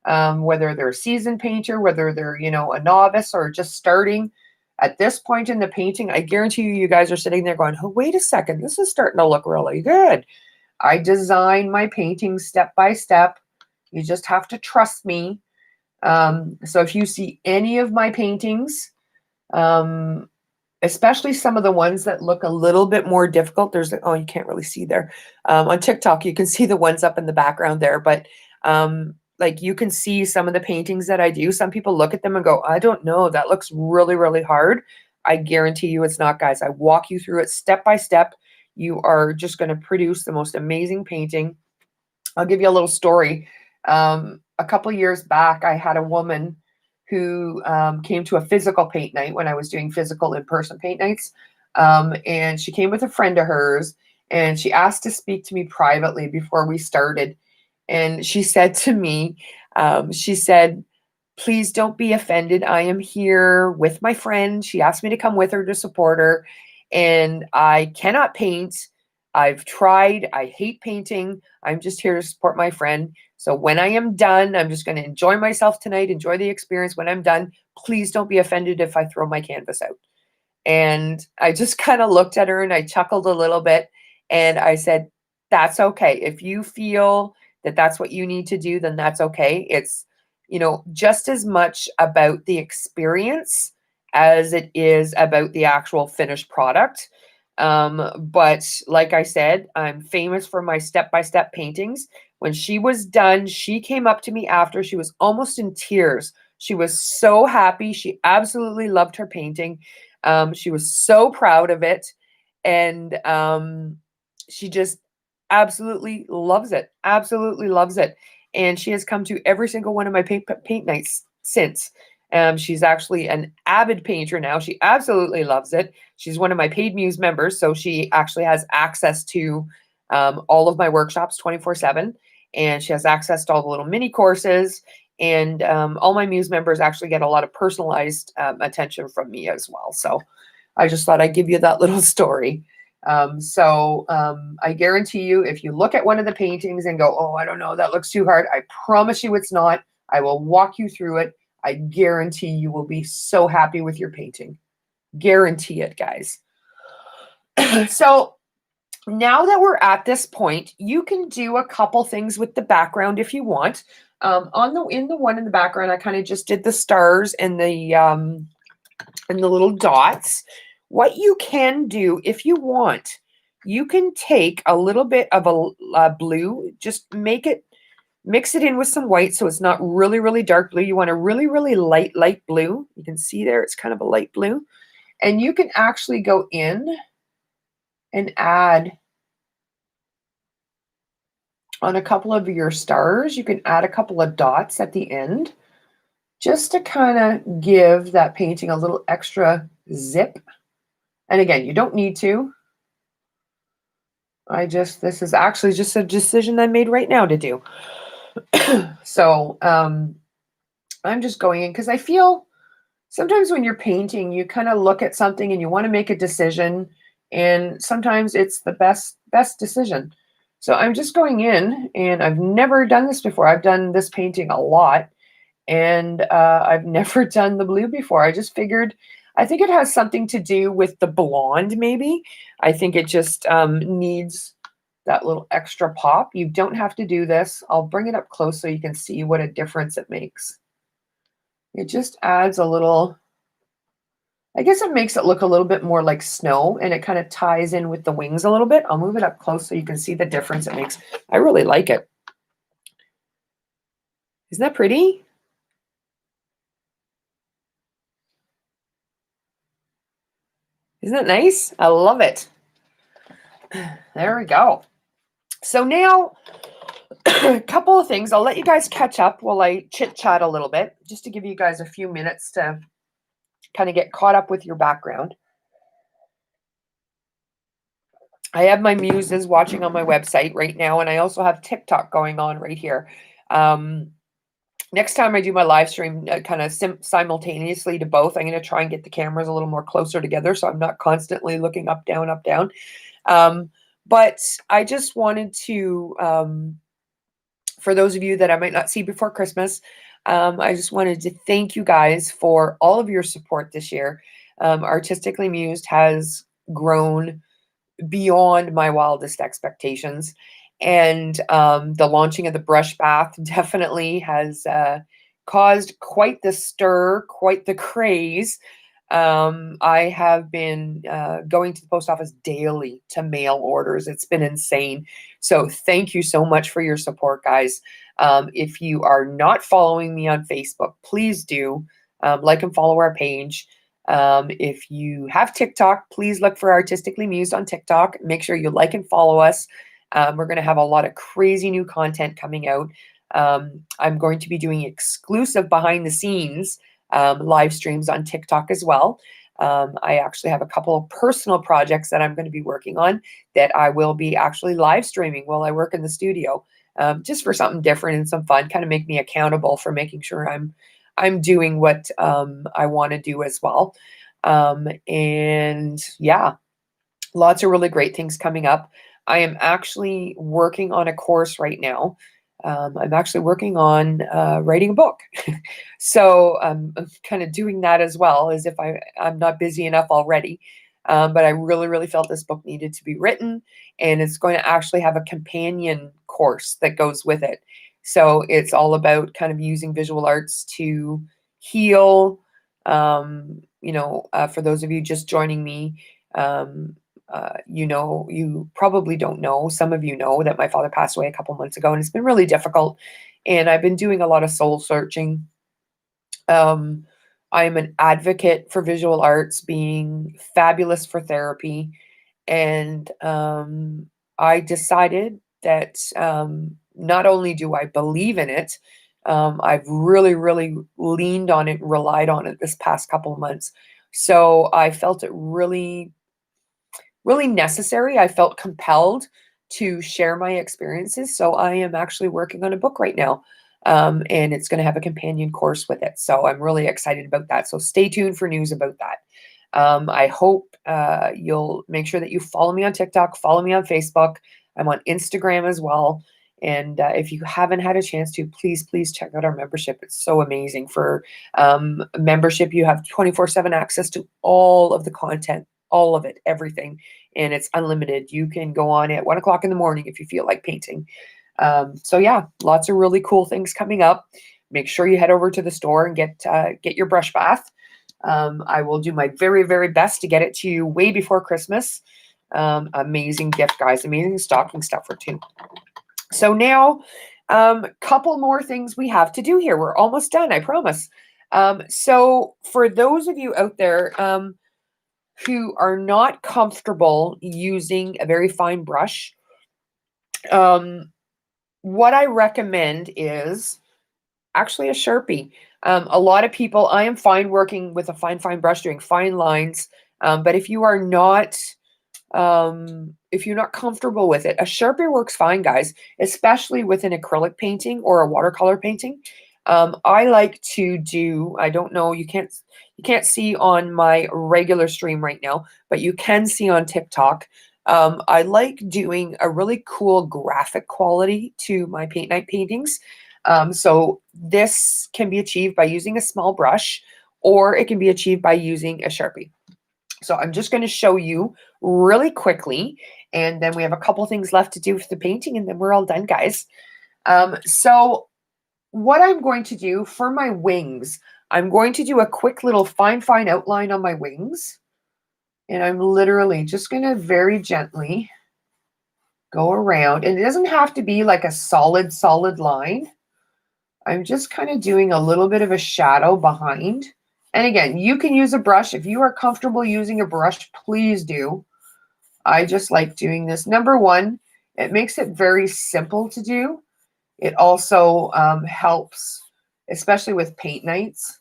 whether they're a seasoned painter, whether they're, a novice or just starting. At this point in the painting, I guarantee you guys are sitting there going, oh, wait a second, this is starting to look really good. I design my paintings step by step. You just have to trust me. So if you see any of my paintings, especially some of the ones that look a little bit more difficult, you can't really see there. On TikTok, you can see the ones up in the background there, but like you can see some of the paintings that I do. Some people look at them and go, I don't know, that looks really, really hard. I guarantee you it's not, guys. I walk you through it step by step. You are just going to produce the most amazing painting. I'll give you a little story. A couple years back, I had a woman who came to a physical paint night when I was doing physical in-person paint nights. And she came with a friend of hers, and she asked to speak to me privately before we started. And she said to me, please don't be offended. I am here with my friend. She asked me to come with her to support her. And I cannot paint. I've tried. I hate painting. I'm just here to support my friend. So when I am done, I'm just going to enjoy myself tonight, enjoy the experience. When I'm done, please don't be offended if I throw my canvas out. And I just kind of looked at her and I chuckled a little bit. And I said, that's okay. If you feel that that's what you need to do, then that's okay. It's, just as much about the experience as it is about the actual finished product. But like I said, I'm famous for my step-by-step paintings. When she was done, she came up to me after. She was almost in tears. She was so happy. She absolutely loved her painting. She was so proud of it. And she just absolutely loves it. Absolutely loves it. And she has come to every single one of my paint nights since. She's actually an avid painter now. She absolutely loves it. She's one of my paid Muse members, so she actually has access to all of my workshops 24/7, and she has access to all the little mini courses. And all my Muse members actually get a lot of personalized attention from me as well. So I just thought I'd give you that little story. I guarantee you, if you look at one of the paintings and go, oh, I don't know, that looks too hard, I promise you it's not. I will walk you through it. I guarantee you will be so happy with your painting. Guarantee it, guys. So now that we're at this point, you can do a couple things with the background if you want. In the one in the background, I kind of just did the stars and the little dots. What you can do if you want, you can take a little bit of a blue, just mix it in with some white so it's not really, really dark blue. You want a really, really light blue. You can see there, it's kind of a light blue. And you can actually go in and add on a couple of your stars. You can add a couple of dots at the end just to kind of give that painting a little extra zip. And again, you don't need to. This is actually just a decision I made right now to do. So I'm just going in because I feel sometimes when you're painting, you kind of look at something and you want to make a decision, and sometimes it's the best decision. So I'm just going in, and I've never done this before. I've done this painting a lot, and I've never done the blue before. I just figured, I think it has something to do with the blonde, maybe. I think it just needs that little extra pop. You don't have to do this. I'll bring it up close so you can see what a difference it makes. It just adds a little, I guess it makes it look a little bit more like snow, and it kind of ties in with the wings a little bit. I'll move it up close so you can see the difference it makes. I really like it. Isn't that pretty? Isn't that nice? I love it. There we go. So now, a couple of things. I'll let you guys catch up while I chit-chat a little bit, just to give you guys a few minutes to kind of get caught up with your background. I have my muses watching on my website right now, and I also have TikTok going on right here. Next time I do my live stream kind of simultaneously to both, I'm going to try and get the cameras a little more closer together so I'm not constantly looking up, down, up, down. But I just wanted to, for those of you that I might not see before Christmas, I just wanted to thank you guys for all of your support this year. Artistically Mused has grown beyond my wildest expectations. And the launching of the brush bath definitely has caused quite the stir, quite the craze. I have been going to the post office daily to mail orders. It's been insane. So thank you so much for your support, guys. If you are not following me on Facebook, please do like and follow our page. If you have TikTok, please look for Artistically Mused on TikTok. Make sure you like and follow us. We're going to have a lot of crazy new content coming out. I'm going to be doing exclusive behind the scenes live streams on TikTok as well. I actually have a couple of personal projects that I'm going to be working on that I will be actually live streaming while I work in the studio, just for something different and some fun, kind of make me accountable for making sure I'm doing what I want to do as well. And yeah, lots of really great things coming up. I am actually working on a course right now. I'm actually working on writing a book. So I'm kind of doing that as well, as if I'm not busy enough already. But I really, really felt this book needed to be written, and it's going to actually have a companion course that goes with it. So it's all about kind of using visual arts to heal. For those of you just joining me, you probably don't know, some of you know that my father passed away a couple months ago, and it's been really difficult. And I've been doing a lot of soul searching. I am an advocate for visual arts being fabulous for therapy. And I decided that not only do I believe in it, I've really, really leaned on it, relied on it this past couple of months. So I felt it really, really necessary. I felt compelled to share my experiences. So I am actually working on a book right now. And it's going to have a companion course with it. So I'm really excited about that. So stay tuned for news about that. I hope you'll make sure that you follow me on TikTok, follow me on Facebook. I'm on Instagram as well. And if you haven't had a chance to, please check out our membership. It's so amazing. For membership, you have 24/7 access to all of the content, all of it, everything. And it's unlimited. You can go on at 1 o'clock in the morning if you feel like painting. So yeah, lots of really cool things coming up. Make sure you head over to the store and get your brush bath. I will do my very, very best to get it to you way before Christmas. Amazing gift, guys. Amazing stocking stuffer too. So now, couple more things we have to do here. We're almost done, I promise. So for those of you out there who are not comfortable using a very fine brush, what I recommend is actually a Sharpie. A lot of people, I am fine working with a fine brush, doing fine lines. But if you're not comfortable with it, a Sharpie works fine, guys, especially with an acrylic painting or a watercolor painting. I like to do, I don't know, you can't see on my regular stream right now, but you can see on TikTok. I like doing a really cool graphic quality to my paint night paintings. So this can be achieved by using a small brush, or it can be achieved by using a Sharpie. So I'm just going to show you really quickly, and then we have a couple things left to do for the painting, and then we're all done, guys. So what I'm going to do for my wings, I'm going to do a quick little fine outline on my wings. And I'm literally just going to very gently go around. And it doesn't have to be like a solid line. I'm just kind of doing a little bit of a shadow behind. And again, you can use a brush. If you are comfortable using a brush, please do. I just like doing this. Number one, it makes it very simple to do. It also helps, especially with paint nights.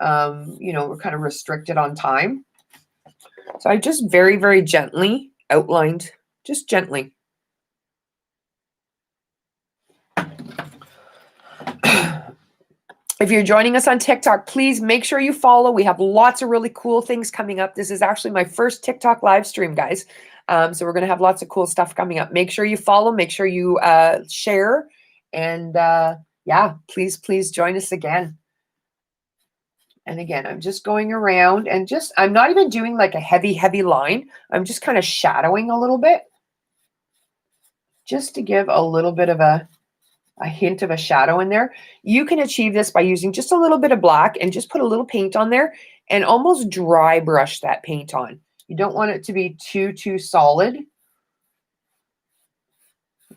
We're kind of restricted on time. So I just very, very gently outlined, just gently. If you're joining us on TikTok, please make sure you follow. We have lots of really cool things coming up. This is actually my first TikTok live stream, guys. So we're going to have lots of cool stuff coming up. Make sure you follow. Make sure you share. And yeah, please join us again. And again, I'm just going around and I'm not even doing like a heavy line. I'm just kind of shadowing a little bit, just to give a little bit of a hint of a shadow in there. You can achieve this by using just a little bit of black and just put a little paint on there and almost dry brush that paint on. You don't want it to be too solid.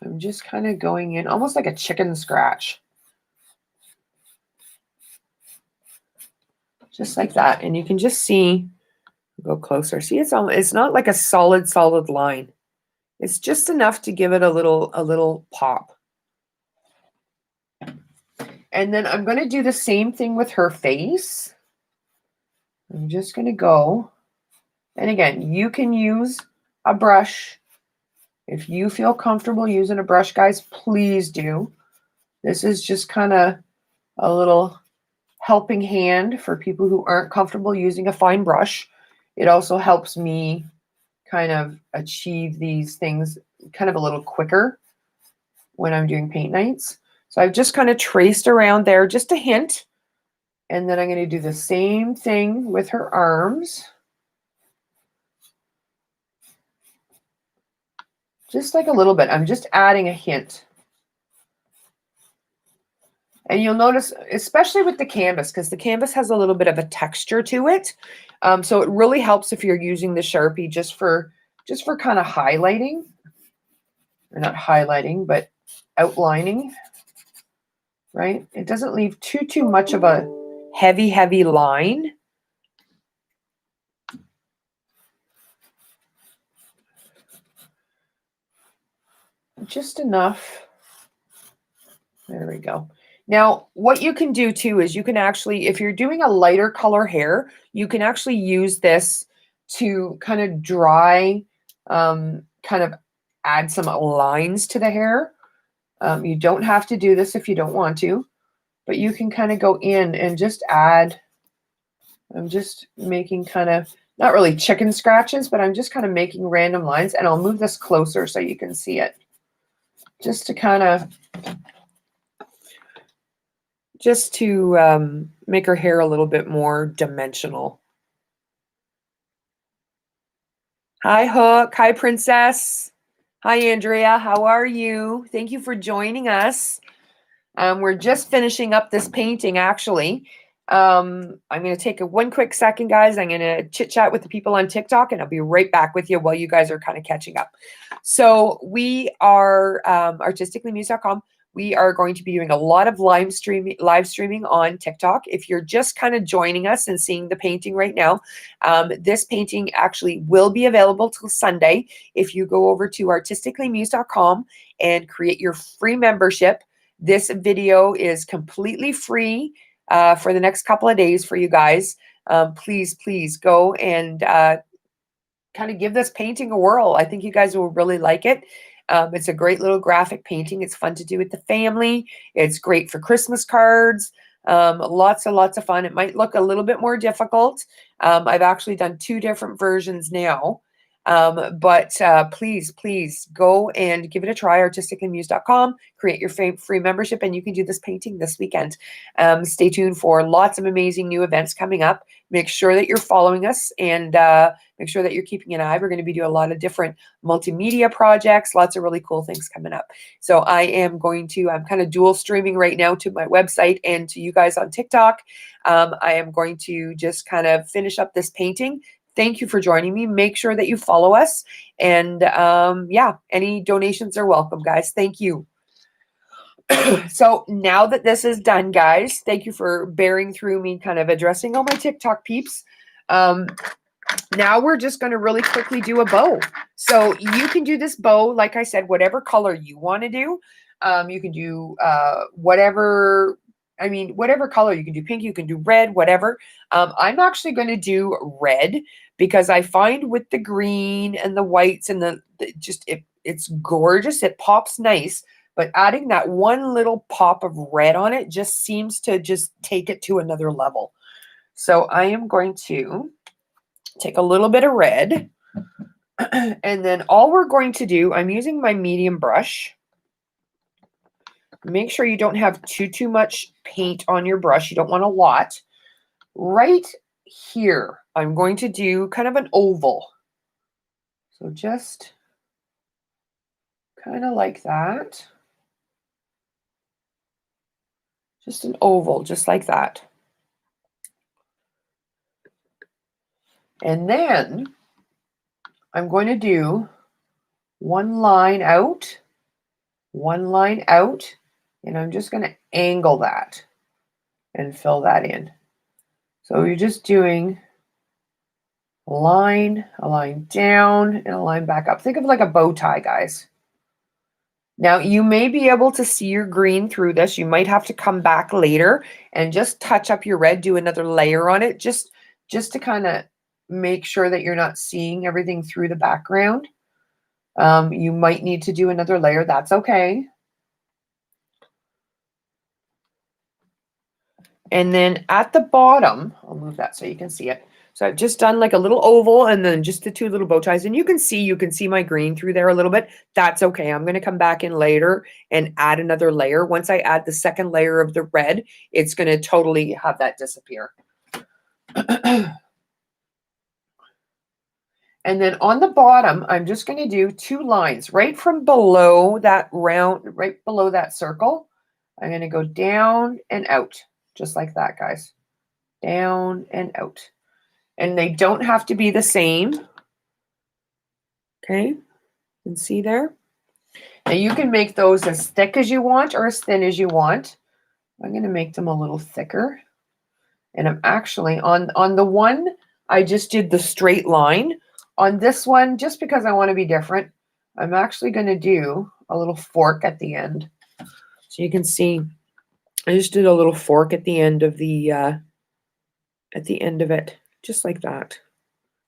I'm just kind of going in almost like a chicken scratch. Just like that. And you can just see, go closer. See, it's not like a solid line. It's just enough to give it a little pop. And then I'm going to do the same thing with her face. I'm just going to go. And again, you can use a brush. If you feel comfortable using a brush, guys, please do. This is just kind of a little helping hand for people who aren't comfortable using a fine brush. It also helps me kind of achieve these things kind of a little quicker when I'm doing paint nights. So I've just kind of traced around there, just a hint. And then I'm going to do the same thing with her arms. Just like a little bit. I'm just adding a hint. And you'll notice, especially with the canvas, because the canvas has a little bit of a texture to it. So it really helps if you're using the Sharpie just for kind of highlighting. Or not highlighting, but outlining. Right? It doesn't leave too much of a heavy line. Just enough. There we go. Now, what you can do too is you can actually, if you're doing a lighter color hair, you can actually use this to kind of dry, kind of add some lines to the hair. You don't have to do this if you don't want to, but you can kind of go in and just add. I'm just making kind of, not really chicken scratches, but I'm just kind of making random lines, and I'll move this closer so you can see it. Just to kind of, make her hair a little bit more dimensional. Hi, Hook. Hi, Princess. Hi, Andrea. How are you? Thank you for joining us. We're just finishing up this painting, actually. I'm going to take one quick second, guys. I'm going to chit chat with the people on TikTok, and I'll be right back with you while you guys are kind of catching up. So we are artisticallymuse.com. We are going to be doing a lot of live streaming on TikTok. If you're just kind of joining us and seeing the painting right now, this painting actually will be available till Sunday. If you go over to artisticallymuse.com and create your free membership, this video is completely free for the next couple of days for you guys. Please go and kind of give this painting a whirl. I think you guys will really like it. It's a great little graphic painting. It's fun to do with the family. It's great for Christmas cards. Lots and lots of fun. It might look a little bit more difficult. I've actually done 2 different versions now. But please go and give it a try, artisticallymuse.com, create your free membership, and you can do this painting this weekend. Stay tuned for lots of amazing new events coming up. Make sure that you're following us and make sure that you're keeping an eye. We're going to be doing a lot of different multimedia projects, lots of really cool things coming up. So I'm kind of dual streaming right now to my website and to you guys on TikTok. I am going to just kind of finish up this painting. Thank you for joining me. Make sure that you follow us. And yeah, any donations are welcome, guys. Thank you. So now that this is done, guys, thank you for bearing through me kind of addressing all my TikTok peeps. Now we're just going to really quickly do a bow. So you can do this bow, like I said, whatever color you want to do. You can do whatever color. You can do pink, you can do red, whatever. I'm actually going to do red because I find with the green and the whites and it's gorgeous. It pops nice, but adding that one little pop of red on it just seems to just take it to another level. So I am going to take a little bit of red, and then all we're going to do, I'm using my medium brush. Make sure you don't have too much paint on your brush. You don't want a lot. Right here, I'm going to do kind of an oval. So just kind of like that. Just an oval, just like that. And then I'm going to do one line out, and I'm just going to angle that and fill that in. So you're just doing a line down, and a line back up. Think of like a bow tie, guys. Now, you may be able to see your green through this. You might have to come back later and just touch up your red, do another layer on it, just to kind of make sure that you're not seeing everything through the background. You might need to do another layer. That's okay. And then at the bottom, I'll move that so you can see it. So I've just done like a little oval and then just the 2 little bow ties. And you can see my green through there a little bit. That's okay. I'm going to come back in later and add another layer. Once I add the second layer of the red, it's going to totally have that disappear. And then on the bottom, I'm just going to do 2 lines right from below that round, right below that circle. I'm going to go down and out, just like that, guys. Down and out. And they don't have to be the same. Okay, you can see there. Now you can make those as thick as you want or as thin as you want. I'm going to make them a little thicker. And I'm actually on the one, I just did the straight line. On this one, just because I want to be different, I'm actually going to do a little fork at the end. So you can see I just did a little fork at the end of it, just like that,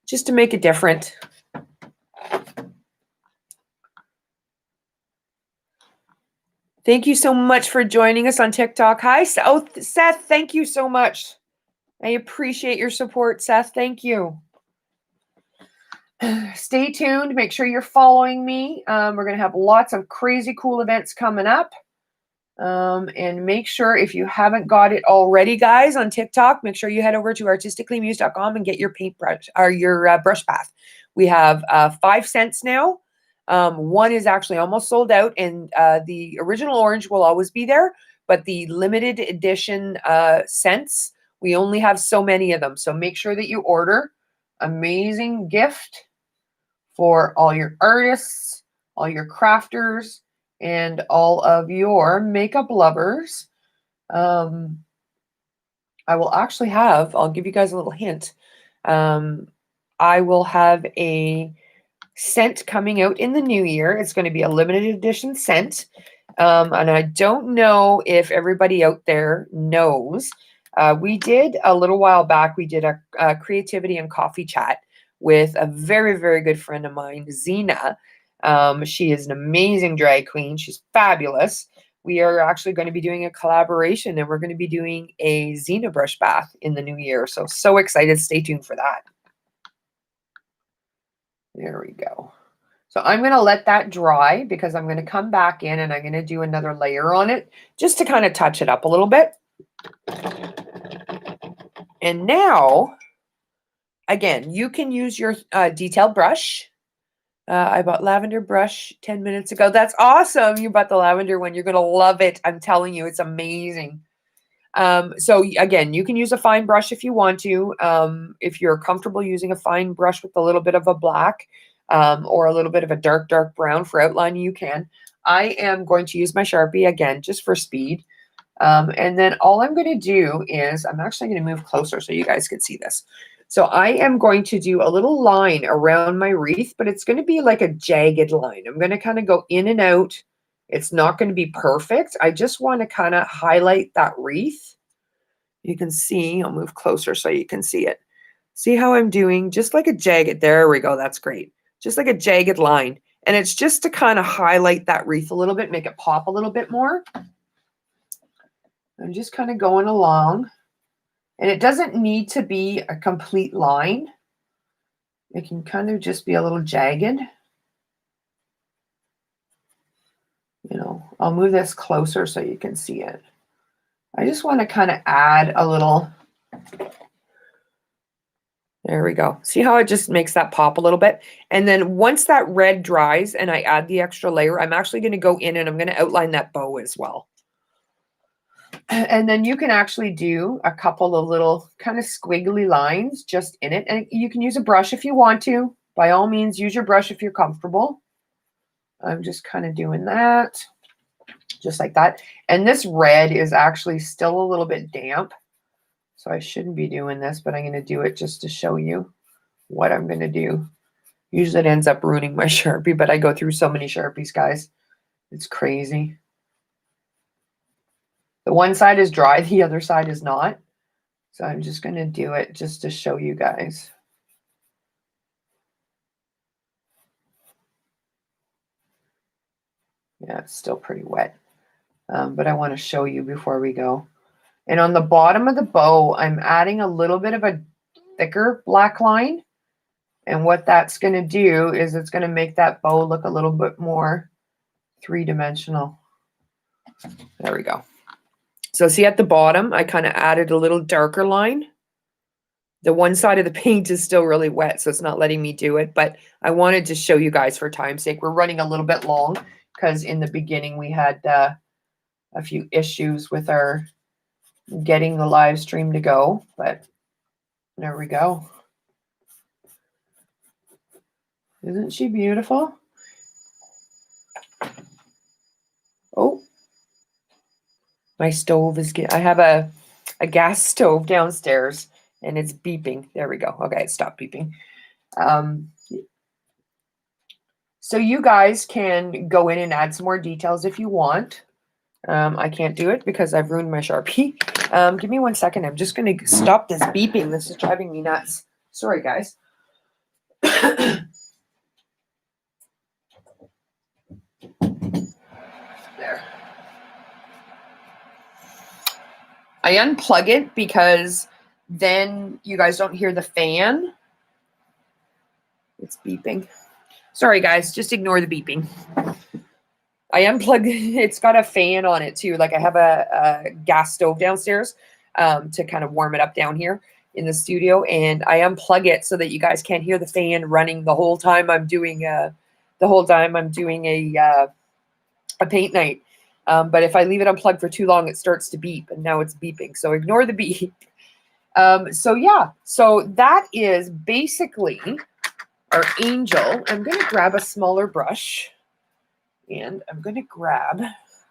just to make it different. Thank you so much for joining us on TikTok. Hi, Seth. Thank you so much. I appreciate your support, Seth. Thank you. Stay tuned. Make sure you're following me. We're going to have lots of crazy cool events coming up. And make sure, if you haven't got it already, guys, on TikTok, make sure you head over to artisticallymuse.com and get your paintbrush or your brush bath. We have 5 cents now. One is actually almost sold out, and the original orange will always be there, but the limited edition scents, we only have so many of them. So make sure that you order. Amazing gift for all your artists, all your crafters, and all of your makeup lovers. I will actually have, I'll give you guys a little hint. I will have a scent coming out in the new year. It's going to be a limited edition scent. And I don't know if everybody out there knows. We did a little while back, we did a creativity and coffee chat with a very, very good friend of mine, Zena. She is an amazing drag queen. She's fabulous. We are actually going to be doing a collaboration, and we're going to be doing a Zena brush bath in the new year. So excited. Stay tuned for that. There we go. So I'm going to let that dry because I'm going to come back in and I'm going to do another layer on it just to kind of touch it up a little bit. And now, again, you can use your detail brush. I bought lavender brush 10 minutes ago. That's awesome. You bought the lavender one. You're going to love it. I'm telling you, it's amazing. So again, you can use a fine brush if you want to. If you're comfortable using a fine brush with a little bit of a black or a little bit of a dark brown for outlining, you can. I am going to use my Sharpie again, just for speed. And then all I'm going to do is I'm actually going to move closer so you guys can see this. So I am going to do a little line around my wreath, but it's going to be like a jagged line. I'm going to kind of go in and out. It's not going to be perfect. I just want to kind of highlight that wreath. You can see, I'll move closer so you can see it. See how I'm doing? Just like a jagged, there we go, that's great. Just like a jagged line. And it's just to kind of highlight that wreath a little bit, make it pop a little bit more. I'm just kind of going along. And it doesn't need to be a complete line. It can kind of just be a little jagged. You know, I'll move this closer so you can see it. I just want to kind of add a little. There we go. See how it just makes that pop a little bit? And then once that red dries and I add the extra layer, I'm actually going to go in and I'm going to outline that bow as well. And then you can actually do a couple of little kind of squiggly lines just in it. And you can use a brush if you want to. By all means, use your brush if you're comfortable. I'm just kind of doing that, just like that. And this red is actually still a little bit damp. So I shouldn't be doing this, but I'm going to do it just to show you what I'm going to do. Usually it ends up ruining my Sharpie, but I go through so many Sharpies, guys. It's crazy. The one side is dry, the other side is not. So I'm just going to do it just to show you guys. Yeah, it's still pretty wet. But I want to show you before we go. And on the bottom of the bow, I'm adding a little bit of a thicker black line. And what that's going to do is it's going to make that bow look a little bit more three-dimensional. There we go. So see at the bottom, I kind of added a little darker line. The one side of the paint is still really wet, so it's not letting me do it. But I wanted to show you guys for time's sake. We're running a little bit long because in the beginning we had a few issues with our getting the live stream to go. But there we go. Isn't she beautiful? Oh, my stove is I have a gas stove downstairs and it's beeping. There we go. Okay, it stopped beeping. So you guys can go in and add some more details if you want. I can't do it because I've ruined my Sharpie. Give me 1 second. I'm just going to stop this beeping. This is driving me nuts. Sorry, guys. There. I unplug it because then you guys don't hear the fan. It's beeping. Sorry, guys. Just ignore the beeping. I unplugged. It's got a fan on it too. Like I have a gas stove downstairs to kind of warm it up down here in the studio, and I unplug it so that you guys can't hear the fan running the whole time I'm doing the whole time I'm doing a paint night. But if I leave it unplugged for too long, it starts to beep, and now it's beeping. So ignore the beep. So yeah, so that is basically our angel. I'm going to grab a smaller brush, and I'm going to grab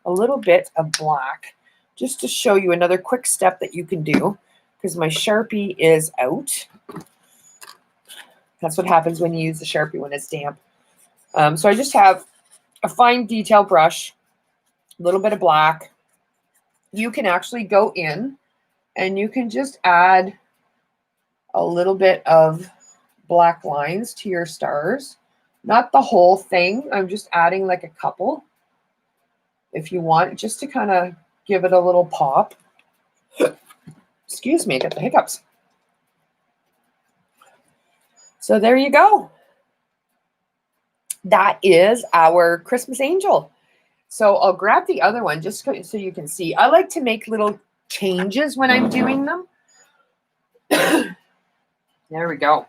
a little bit of black just to show you another quick step that you can do, because my Sharpie is out. That's what happens when you use the Sharpie when it's damp. So I just have a fine detail brush, a little bit of black. You can actually go in and you can just add a little bit of black lines to your stars. Not the whole thing. I'm just adding like a couple if you want, just to kind of give it a little pop. Excuse me, I got the hiccups. So there you go. That is our Christmas angel. So I'll grab the other one just so you can see. I like to make little changes when I'm doing them. There we go.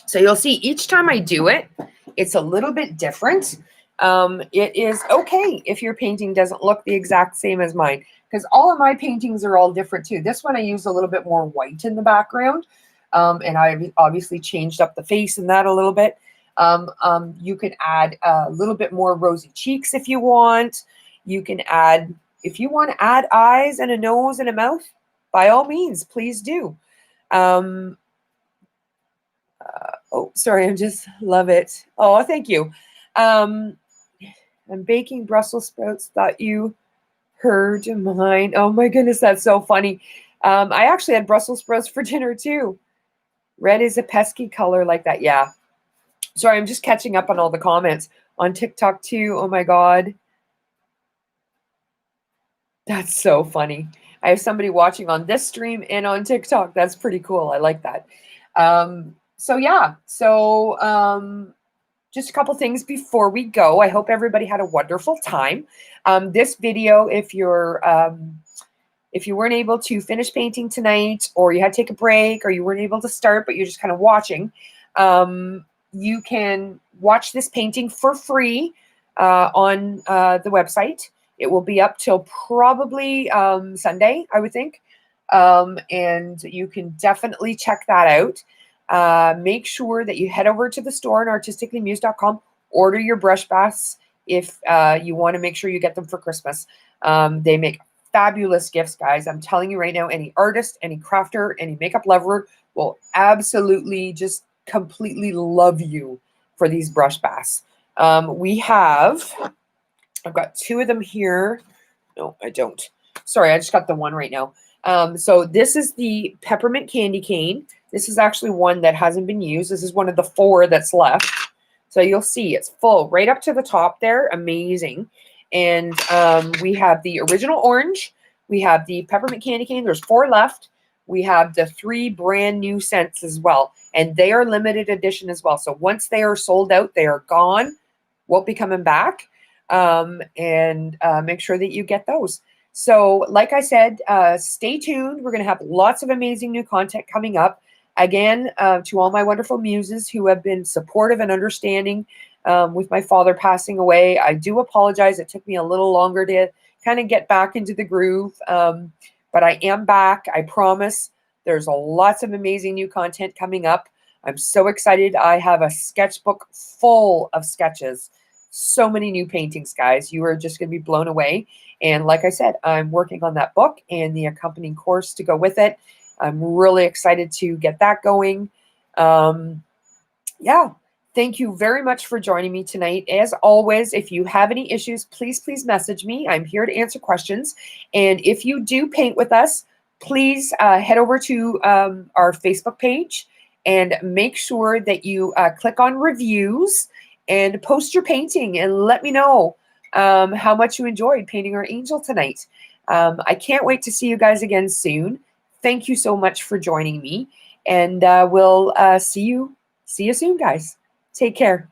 So you'll see each time I do it, it's a little bit different. It is okay if your painting doesn't look the exact same as mine, because all of my paintings are all different too. This one I used a little bit more white in the background, and I've obviously changed up the face in that a little bit. You can add a little bit more rosy cheeks if you want. You can add, if you want to add eyes and a nose and a mouth, by all means, please do. Oh, sorry, I just love it. Oh, thank you. I'm baking Brussels sprouts. Thought you heard mine. Oh my goodness, that's so funny. I actually had Brussels sprouts for dinner too. Red is a pesky color like that. Yeah. Sorry, I'm just catching up on all the comments on TikTok too. Oh my God. That's so funny. I have somebody watching on this stream and on TikTok. That's pretty cool. I like that. So yeah. So just a couple things before we go. I hope everybody had a wonderful time. This video, if you weren't able to finish painting tonight, or you had to take a break, or you weren't able to start, but you're just kind of watching, you can watch this painting for free on the website. It will be up till probably Sunday, I would think. And you can definitely check that out. Make sure that you head over to the store on artisticallymuse.com, order your brush baths if you want to make sure you get them for Christmas. They make fabulous gifts, guys. I'm telling you right now, any artist, any crafter, any makeup lover will absolutely just completely love you for these brush baths. I've got two of them here. No, I don't. Sorry, I just got the one right now. So this is the peppermint candy cane. This is actually one that hasn't been used. This is one of the 4 that's left. So you'll see it's full right up to the top there. Amazing. And we have the original orange. We have the peppermint candy cane. There's 4 left. We have the 3 brand new scents as well. And they are limited edition as well. So once they are sold out, they are gone. Won't be coming back. And make sure that you get those. So like I said, stay tuned. We're going to have lots of amazing new content coming up. Again, to all my wonderful muses who have been supportive and understanding with my father passing away, I do apologize. It took me a little longer to kind of get back into the groove. But I am back. I promise. There's lots of amazing new content coming up. I'm so excited. I have a sketchbook full of sketches. So many new paintings, guys. You are just going to be blown away. And like I said, I'm working on that book and the accompanying course to go with it. I'm really excited to get that going. Yeah. Thank you very much for joining me tonight. As always, if you have any issues, please message me. I'm here to answer questions. And if you do paint with us, please head over to our Facebook page and make sure that you click on reviews and post your painting and let me know how much you enjoyed painting our angel tonight. I can't wait to see you guys again soon. Thank you so much for joining me, and we'll see you soon, guys. Take care.